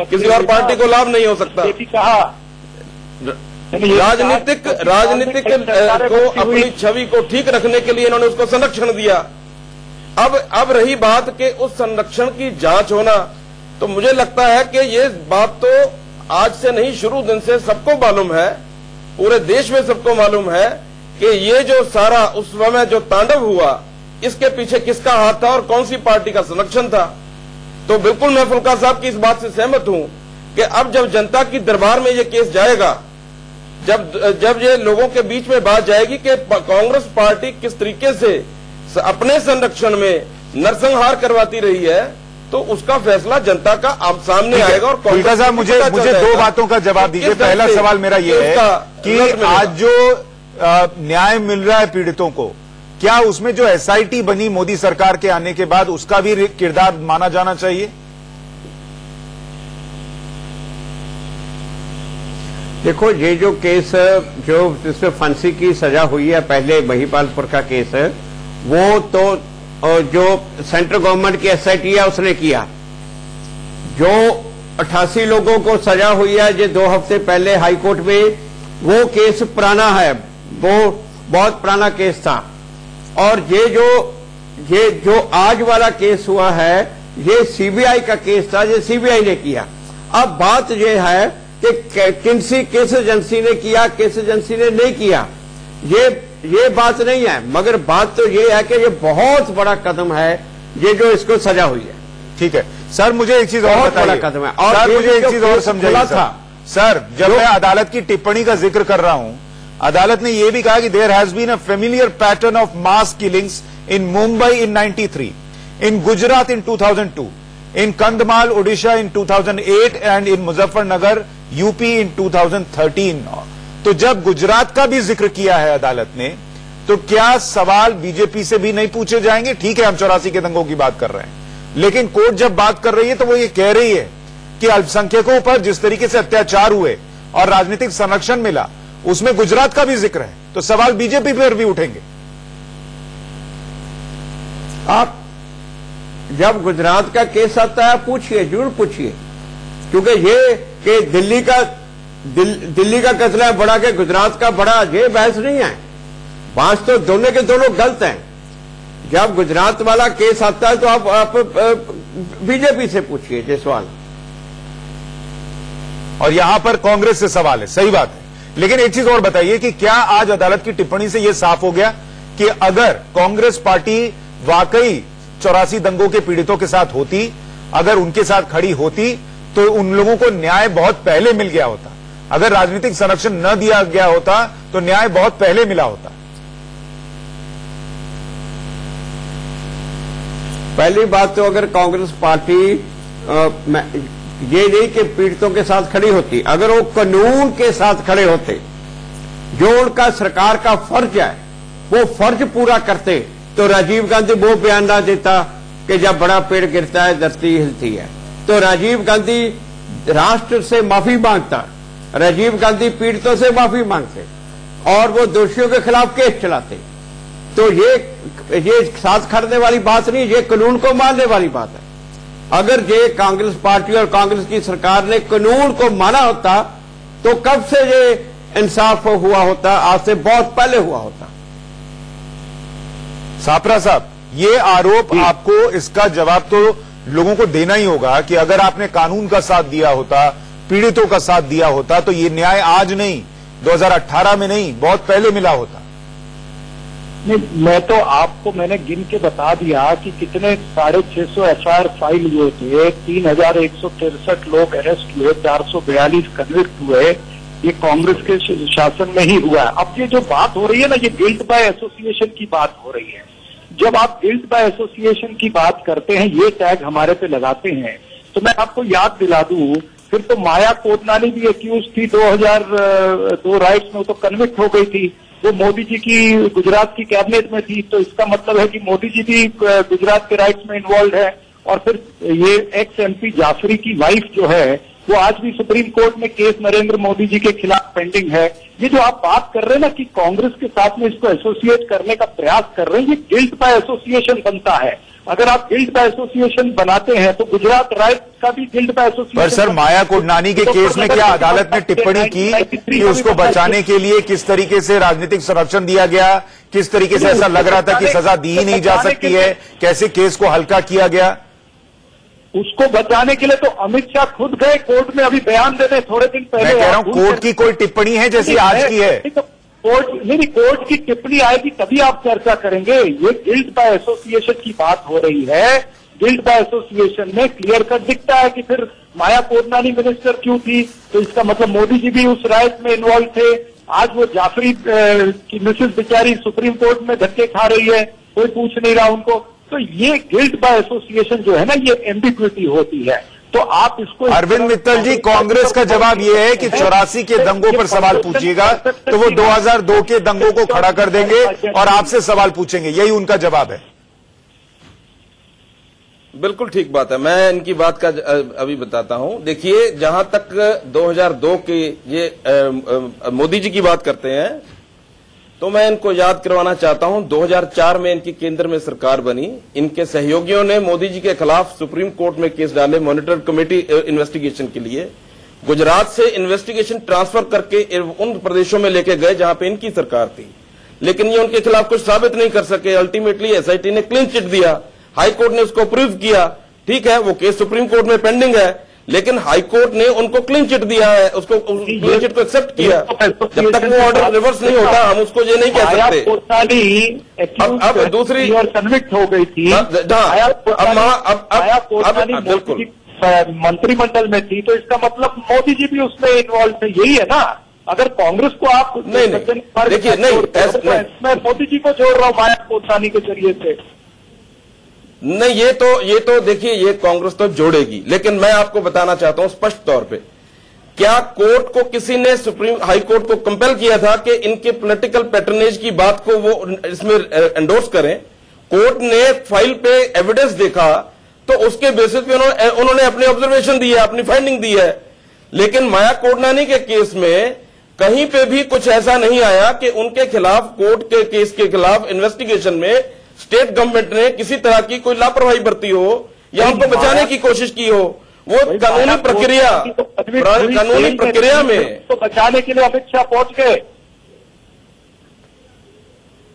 किसी और पार्टी को लाभ नहीं हो सकता। राजनीतिक को अपनी छवि को ठीक रखने के लिए इन्होंने उसको संरक्षण दिया। अब रही बात कि उस संरक्षण की जांच होना, तो मुझे लगता है कि ये बात तो आज से नहीं, शुरू दिन से सबको मालूम है, पूरे देश में सबको मालूम है कि ये जो सारा उस समय जो तांडव हुआ, इसके पीछे किसका हाथ था और कौन सी पार्टी का संरक्षण था। तो बिल्कुल मैं फुल्का साहब की इस बात से सहमत हूं कि अब जब जनता की दरबार में ये केस जाएगा, जब ये लोगों के बीच में बात जाएगी कि कांग्रेस पार्टी किस तरीके से अपने संरक्षण में नरसंहार करवाती रही है, तो उसका फैसला जनता का आप सामने आएगा। और फुल्का साहब, मुझे दो बातों का जवाब दीजिए। पहला सवाल मेरा ये है कि आज जो न्याय मिल रहा है पीड़ितों को, क्या उसमें जो एसआईटी बनी मोदी सरकार के आने के बाद, उसका भी किरदार माना जाना चाहिए? देखो, ये जो केस जो जिसमें फांसी की सजा हुई है, पहले महिपालपुर का केस है, वो तो जो सेंट्रल गवर्नमेंट की एसआईटी है उसने किया। जो 88 लोगों को सजा हुई है ये 2 हफ्ते पहले हाईकोर्ट में, वो केस पुराना है, वो बहुत पुराना केस था। और ये जो आज वाला केस हुआ है, ये सीबीआई का केस था, ये सीबीआई ने किया। अब बात ये है कि किस एजेंसी ने किया, किस एजेंसी ने नहीं किया, ये बात नहीं है। मगर बात तो ये है कि ये बहुत बड़ा कदम है, ये जो इसको सजा हुई है। ठीक है सर, मुझे एक चीज और बताइए। बड़ा कदम है। और सर, मुझे एक चीज और समझाइए सर, जब मैं अदालत की टिप्पणी का जिक्र कर रहा हूं, अदालत ने यह भी कहा कि there has been a familiar pattern of mass killings in Mumbai in 93, in Gujarat in 2002, in Kandhamal Odisha in 2008 and in Muzaffarnagar UP in 2013। तो जब गुजरात का भी जिक्र किया है अदालत ने, तो क्या सवाल बीजेपी से भी नहीं पूछे जाएंगे? ठीक है, हम 84 के दंगों की बात कर रहे हैं, लेकिन कोर्ट जब बात कर रही है तो वो ये कह रही है कि अल्पसंख्यकों पर जिस तरीके से अत्याचार हुए और राजनीतिक संरक्षण मिला, उसमें गुजरात का भी जिक्र है, तो सवाल बीजेपी पर भी उठेंगे। आप जब गुजरात का केस आता है पूछिए, जरूर पूछिए, क्योंकि ये कि दिल्ली का कचरा बड़ा के गुजरात का बड़ा, ये बहस नहीं है। बात तो दोनों के दोनों गलत हैं। जब गुजरात वाला केस आता है तो आप बीजेपी से पूछिए ये सवाल। और यहां पर कांग्रेस से सवाल है, सही बात है। लेकिन एक चीज और बताइए कि क्या आज अदालत की टिप्पणी से यह साफ हो गया कि अगर कांग्रेस पार्टी वाकई 84 दंगों के पीड़ितों के साथ होती, अगर उनके साथ खड़ी होती, तो उन लोगों को न्याय बहुत पहले मिल गया होता। अगर राजनीतिक संरक्षण न दिया गया होता तो न्याय बहुत पहले मिला होता। पहली बात तो अगर कांग्रेस पार्टी ये नहीं कि पीड़ितों के साथ खड़ी होती, अगर वो कानून के साथ खड़े होते, जो उनका सरकार का फर्ज है वो फर्ज पूरा करते, तो राजीव गांधी वो बयान ना देता कि जब बड़ा पेड़ गिरता है धरती हिलती है। तो राजीव गांधी राष्ट्र से माफी मांगता, राजीव गांधी पीड़ितों से माफी मांगते और वो दोषियों के खिलाफ केस चलाते। तो ये साथ खड़ने वाली बात नहीं, ये कानून को मानने वाली बात है। अगर ये कांग्रेस पार्टी और कांग्रेस की सरकार ने कानून को माना होता तो कब से ये इंसाफ हुआ होता, आज से बहुत पहले हुआ होता। सापरा साहब, ये आरोप आपको, इसका जवाब तो लोगों को देना ही होगा कि अगर आपने कानून का साथ दिया होता, पीड़ितों का साथ दिया होता, तो ये न्याय आज नहीं, 2018 में नहीं, बहुत पहले मिला होता। नहीं, मैं तो आपको मैंने गिन के बता दिया कि कितने 650 एफआईआर फाइल हुए थे, 3163 लोग अरेस्ट हुए, 442 कन्विक्ट हुए। ये कांग्रेस के शासन में ही हुआ है। अब ये जो बात हो रही है ना, ये गिल्ट बाय एसोसिएशन की बात हो रही है। जब आप गिल्ट बाय एसोसिएशन की बात करते हैं, ये टैग हमारे पे लगाते हैं, तो मैं आपको याद दिला दूं, फिर तो माया कोदनानी भी एक्यूज थी 2002 राइट्स में, तो कन्विक्ट हो गई थी। वो मोदी जी की गुजरात की कैबिनेट में थी, तो इसका मतलब है कि मोदी जी भी गुजरात के राइट्स में इन्वॉल्व है। और फिर ये एक्स एमपी जाफरी की वाइफ जो है, वो आज भी सुप्रीम कोर्ट में केस नरेंद्र मोदी जी के खिलाफ पेंडिंग है। ये जो आप बात कर रहे हैं ना कि कांग्रेस के साथ में इसको एसोसिएट करने का प्रयास कर रहे हैं, ये गिल्ट बाय एसोसिएशन बनता है। अगर आप गिल्ट बाय एसोसिएशन बनाते हैं तो गुजरात राइट का भी गिल्ट बाय एसोसिएशन। पर सर, माया कोडनानी के केस में क्या अदालत ने टिप्पणी की कि उसको बचाने के लिए किस तरीके से राजनीतिक संरक्षण दिया गया, किस तरीके से ऐसा लग रहा था कि सजा दी ही नहीं जा सकती है, कैसे केस को हल्का किया गया? उसको बचाने के लिए तो अमित शाह खुद गए कोर्ट में, अभी बयान देने थोड़े दिन पहले। मैं कह रहा हूं, कोर्ट की कोई टिप्पणी है जैसी आज की है? कोर्ट नहीं, कोर्ट की टिप्पणी आएगी तभी आप चर्चा करेंगे। ये गिल्ट बाय एसोसिएशन की बात हो रही है। गिल्ट बाय एसोसिएशन में क्लियर कट दिखता है कि फिर माया कोदनानी मिनिस्टर क्यों थी, तो इसका मतलब मोदी जी भी उस राइट में इन्वॉल्व थे। आज वो जाफरी की मिसेस बेचारी सुप्रीम कोर्ट में धक्के खा रही है, कोई पूछ नहीं रहा उनको। तो ये गिल्ट बाय एसोसिएशन जो है ना, ये एम्बिग्विटी होती है। तो आप इसको, अरविंद मित्तल जी, कांग्रेस का जवाब यह है कि 84 के दंगों पर सवाल पूछिएगा तो वो 2002 के दंगों को खड़ा कर देंगे और आपसे सवाल पूछेंगे, यही उनका जवाब है। बिल्कुल ठीक बात है। मैं इनकी बात का अभी बताता हूं। देखिए, जहां तक 2002 की ये मोदी जी की बात करते हैं, तो मैं इनको याद करवाना चाहता हूं, 2004 में इनकी केंद्र में सरकार बनी। इनके सहयोगियों ने मोदी जी के खिलाफ सुप्रीम कोर्ट में केस डाले मॉनिटर कमेटी इन्वेस्टिगेशन के लिए। गुजरात से इन्वेस्टिगेशन ट्रांसफर करके उन प्रदेशों में लेके गए जहां पे इनकी सरकार थी, लेकिन ये उनके खिलाफ कुछ साबित नहीं कर सके। अल्टीमेटली एसआईटी ने क्लीन चिट दिया, हाई कोर्ट ने उसको अप्रूव किया। ठीक है, वो केस सुप्रीम कोर्ट में पेंडिंग है, लेकिन हाई कोर्ट ने उनको क्लीन चिट दिया है, उसको क्लीन चिट को एक्सेप्ट किया। जब तक वो ऑर्डर रिवर्स नहीं होता, हम उसको ये नहीं कह सकते। अब दूसरी कन्विक्ट हो गई थी, बिल्कुल मंत्रिमंडल में थी, तो इसका मतलब मोदी जी भी उसमें इन्वॉल्व थे, यही है ना। अगर कांग्रेस को आप नहीं देखिए, नहीं मैं मोदी जी को जोड़ रहा हूँ माया कोदनानी के जरिए से। नहीं, ये तो देखिए, ये कांग्रेस तो जोड़ेगी, लेकिन मैं आपको बताना चाहता हूं स्पष्ट तौर पे, क्या कोर्ट को किसी ने सुप्रीम हाई कोर्ट को कंपेल किया था कि इनके पॉलिटिकल पैटर्नेज की बात को वो इसमें एंडोर्स करें? कोर्ट ने फाइल पे एविडेंस देखा तो उसके बेसिस पे उन्होंने अपनी ऑब्जर्वेशन दी है, अपनी फाइंडिंग दी है। लेकिन माया कोडनानी के केस में कहीं पे भी कुछ ऐसा नहीं आया कि उनके खिलाफ, कोर्ट के केस के खिलाफ इन्वेस्टिगेशन में स्टेट गवर्नमेंट ने किसी तरह की कोई लापरवाही बरती हो या उनको बचाने की कोशिश की हो। वो कानूनी प्रक्रिया में तो बचाने के लिए अमित शाह पहुंच गए।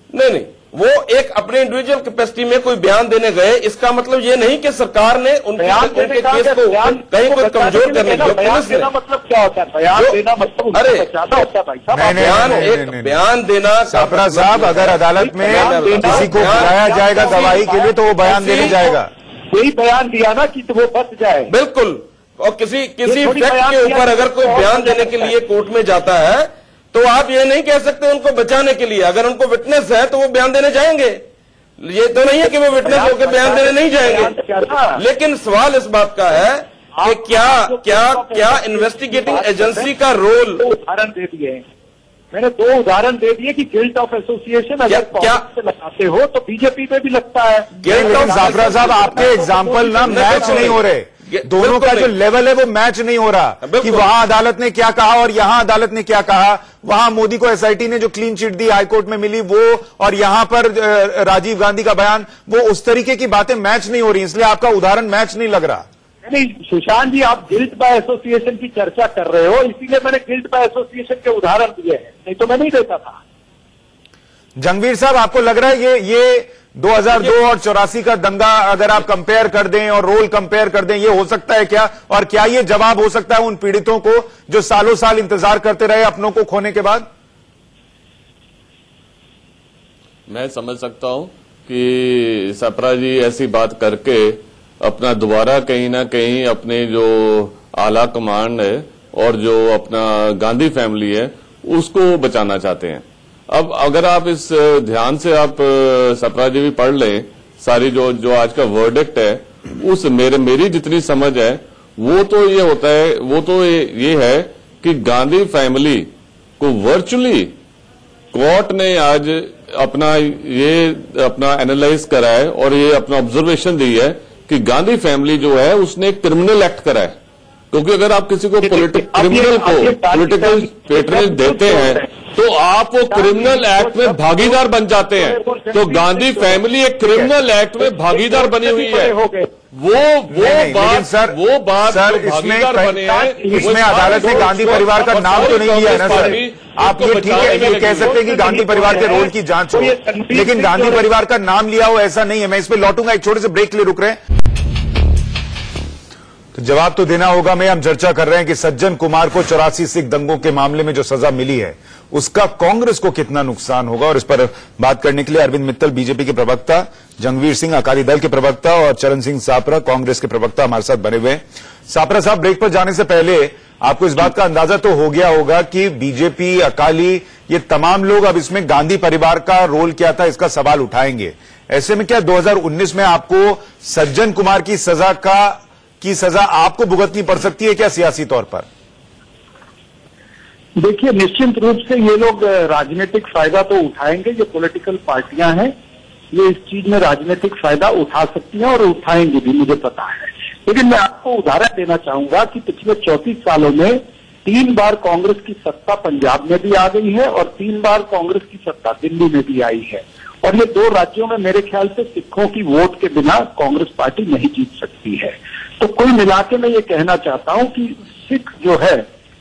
नहीं, वो एक अपने इंडिविजुअल कैपेसिटी में कोई बयान देने गए, इसका मतलब ये नहीं कि सरकार ने उनके केस को कहीं कोई कमजोर करने की। पुलिस ने मतलब क्या होता है बयान देना, मतलब अरे बचाना होता है भाई साहब। बयान देना। छापरा साहब, अगर अदालत में किसी को बुलाया जाएगा गवाही के लिए तो वो बयान देने जाएगा। यही बयान दिया ना कि तो वो बच जाए। बिल्कुल। और किसी फैक्ट के ऊपर अगर कोई बयान देने के लिए कोर्ट में जाता है तो आप ये नहीं कह सकते उनको बचाने के लिए। अगर उनको विटनेस है तो वो बयान देने जाएंगे। ये तो नहीं है कि वो विटनेस होकर बयान देने नहीं जाएंगे। लेकिन सवाल इस बात का है कि क्या इन्वेस्टिगेटिंग एजेंसी का रोल। उदाहरण दे दिए मैंने, 2 उदाहरण दे दिए कि गिल्ट ऑफ एसोसिएशन अगर क्या से लगाते हो तो बीजेपी पे भी लगता है। गिल्ट ऑफ छापरा साहब, आपके एग्जाम्पल ना मैच नहीं हो रहे। दोनों का जो लेवल है वो मैच नहीं हो रहा कि वहां अदालत ने क्या कहा और यहां अदालत ने क्या कहा। वहां मोदी को एसआईटी ने जो क्लीन चिट दी हाईकोर्ट में मिली वो, और यहां पर राजीव गांधी का बयान, वो उस तरीके की बातें मैच नहीं हो रही, इसलिए आपका उदाहरण मैच नहीं लग रहा। नहीं सुशांत जी, आप गिल्ट बाय एसोसिएशन की चर्चा कर रहे हो, इसीलिए मैंने गिल्ट बाय एसोसिएशन के उदाहरण दिए हैं, नहीं तो मैं नहीं देता था। जंगवीर साहब, आपको लग रहा है ये 2002 और 84 का दंगा अगर आप कंपेयर कर दें और रोल कंपेयर कर दें, ये हो सकता है क्या? और क्या ये जवाब हो सकता है उन पीड़ितों को जो सालों साल इंतजार करते रहे अपनों को खोने के बाद? मैं समझ सकता हूं कि छापरा जी ऐसी बात करके अपना दोबारा कहीं ना कहीं अपने जो आला कमांड है और जो अपना गांधी फैमिली है उसको बचाना चाहते हैं। अब अगर आप इस ध्यान से आप छापरा जी भी पढ़ लें सारी जो आज का वर्डिक्ट है, उस मेरी जितनी समझ है वो तो ये होता है, वो तो ये है कि गांधी फैमिली को वर्चुअली कोर्ट ने आज अपना एनालाइज करा है और ये अपना ऑब्जर्वेशन दी है कि गांधी फैमिली जो है उसने एक क्रिमिनल एक्ट करा है। क्योंकि अगर आप किसी को क्रिमिनल को पॉलिटिकल पेट्रोनेज देते हैं तो आप वो क्रिमिनल एक्ट में भागीदार बन जाते हैं। तो गांधी फैमिली एक क्रिमिनल एक्ट में भागीदार बनी हुई है। वो बात सर, भागीदार बने हैं, इसमें अदालत ने गांधी परिवार का नाम तो नहीं लिया है ना सर। आप ये ठीक है, ये कह सकते हैं कि गांधी परिवार के रोल की जांच हो, लेकिन गांधी परिवार का नाम लिया हो ऐसा नहीं है। मैं इस पर लौटूंगा, एक छोटे से ब्रेक के लिए रुक रहे हैं। तो जवाब तो देना होगा। मैं हम चर्चा कर रहे हैं कि सज्जन कुमार को 84 सिख दंगों के मामले में जो सजा मिली है उसका कांग्रेस को कितना नुकसान होगा, और इस पर बात करने के लिए अरविंद मित्तल बीजेपी के प्रवक्ता, जंगवीर सिंह अकाली दल के प्रवक्ता और चरण सिंह छापरा कांग्रेस के प्रवक्ता हमारे साथ बने हुए हैं। छापरा साहब, ब्रेक पर जाने से पहले आपको इस बात का अंदाजा तो हो गया होगा कि बीजेपी, अकाली, ये तमाम लोग अब इसमें गांधी परिवार का रोल क्या था इसका सवाल उठाएंगे। ऐसे में क्या 2019 में आपको सज्जन कुमार की सजा आपको भुगतनी पड़ सकती है क्या सियासी तौर पर? देखिए, निश्चित रूप से ये लोग राजनीतिक फायदा तो उठाएंगे। जो पॉलिटिकल पार्टियां हैं ये इस चीज में राजनीतिक फायदा उठा सकती हैं और उठाएंगे भी, मुझे पता है। लेकिन मैं आपको उदाहरण देना चाहूंगा कि पिछले 34 सालों में 3 बार कांग्रेस की सत्ता पंजाब में भी आ गई है और 3 बार कांग्रेस की सत्ता दिल्ली में भी आई है। और ये 2 राज्यों में मेरे ख्याल से सिखों की वोट के बिना कांग्रेस पार्टी नहीं जीत सकती है। तो कुल मिला के मैं ये कहना चाहता हूं कि सिख जो है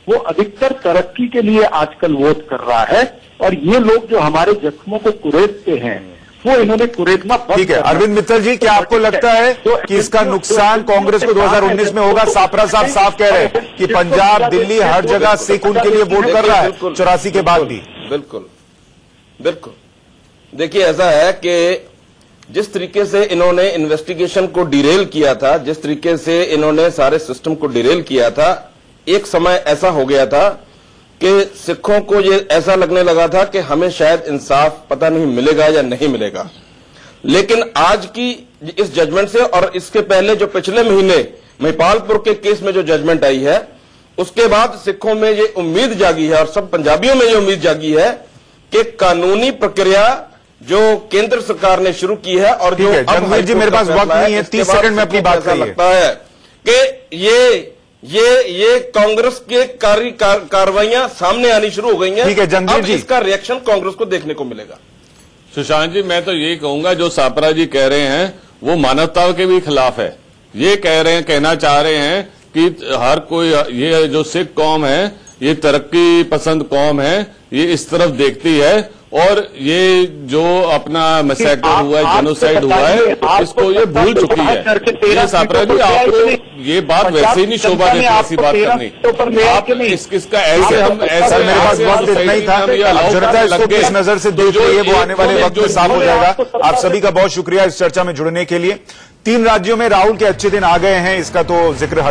वो अधिकतर तरक्की के लिए आजकल वोट कर रहा है, और ये लोग जो हमारे जख्मों को कुरेदते हैं वो इन्होंने कुरेदना बंद। ठीक है अरविंद मित्तल जी, क्या आपको लगता है कि इसका नुकसान कांग्रेस को 2019 में होगा? छापरा साहब साफ कह रहे हैं कि पंजाब, दिल्ली, हर जगह सिख उनके लिए वोट कर रहा है 84 के बाद भी। बिल्कुल बिल्कुल। देखिए, ऐसा है कि जिस तरीके से इन्होंने इन्वेस्टिगेशन को डिरेल किया था, जिस तरीके से इन्होंने सारे सिस्टम को डिरेल किया था, एक समय ऐसा हो गया था कि सिखों को ये ऐसा लगने लगा था कि हमें शायद इंसाफ पता नहीं मिलेगा या नहीं मिलेगा। लेकिन आज की इस जजमेंट से और इसके पहले जो पिछले महीने महिपालपुर के केस में जो जजमेंट आई है, उसके बाद सिखों में ये उम्मीद जागी है और सब पंजाबियों में ये उम्मीद जागी है कि कानूनी प्रक्रिया जो केंद्र सरकार ने शुरू की है और जो जंगवीर जी मेरे पास वक्त नहीं है, 30 सेकंड में अपनी बात करिए। लगता है कि ये कांग्रेस के कार्रवाइयां सामने आनी शुरू हो गई हैं। ठीक है जंगवीर जी, इसका रिएक्शन कांग्रेस को देखने को मिलेगा। सुशांत जी, मैं तो यही कहूंगा जो सापरा जी कह रहे हैं वो मानवता के भी खिलाफ है। ये कहना चाह रहे हैं कि हर कोई, ये जो सिख कौम है ये तरक्की पसंद कौम है, ये इस तरफ देखती है, और ये जो अपना मैसेकर हुआ है, जेनोसाइड हुआ है, इसको ये भूल चुकी है। ये सापरा जी, आपको ये बात वैसे ही नहीं शोभा देती ऐसी बात करनी। आप इसका ऐसे हम ऐसे मेरे पास वक्त इतना ही था, जनता इसको किस नजर से देख रही है वो आने वाले वक्त में साफ हो जाएगा। आप सभी का बहुत शुक्रिया इस चर्चा में जुड़ने के लिए। 3 राज्यों में राहुल के अच्छे दिन आ गए हैं, इसका तो जिक्र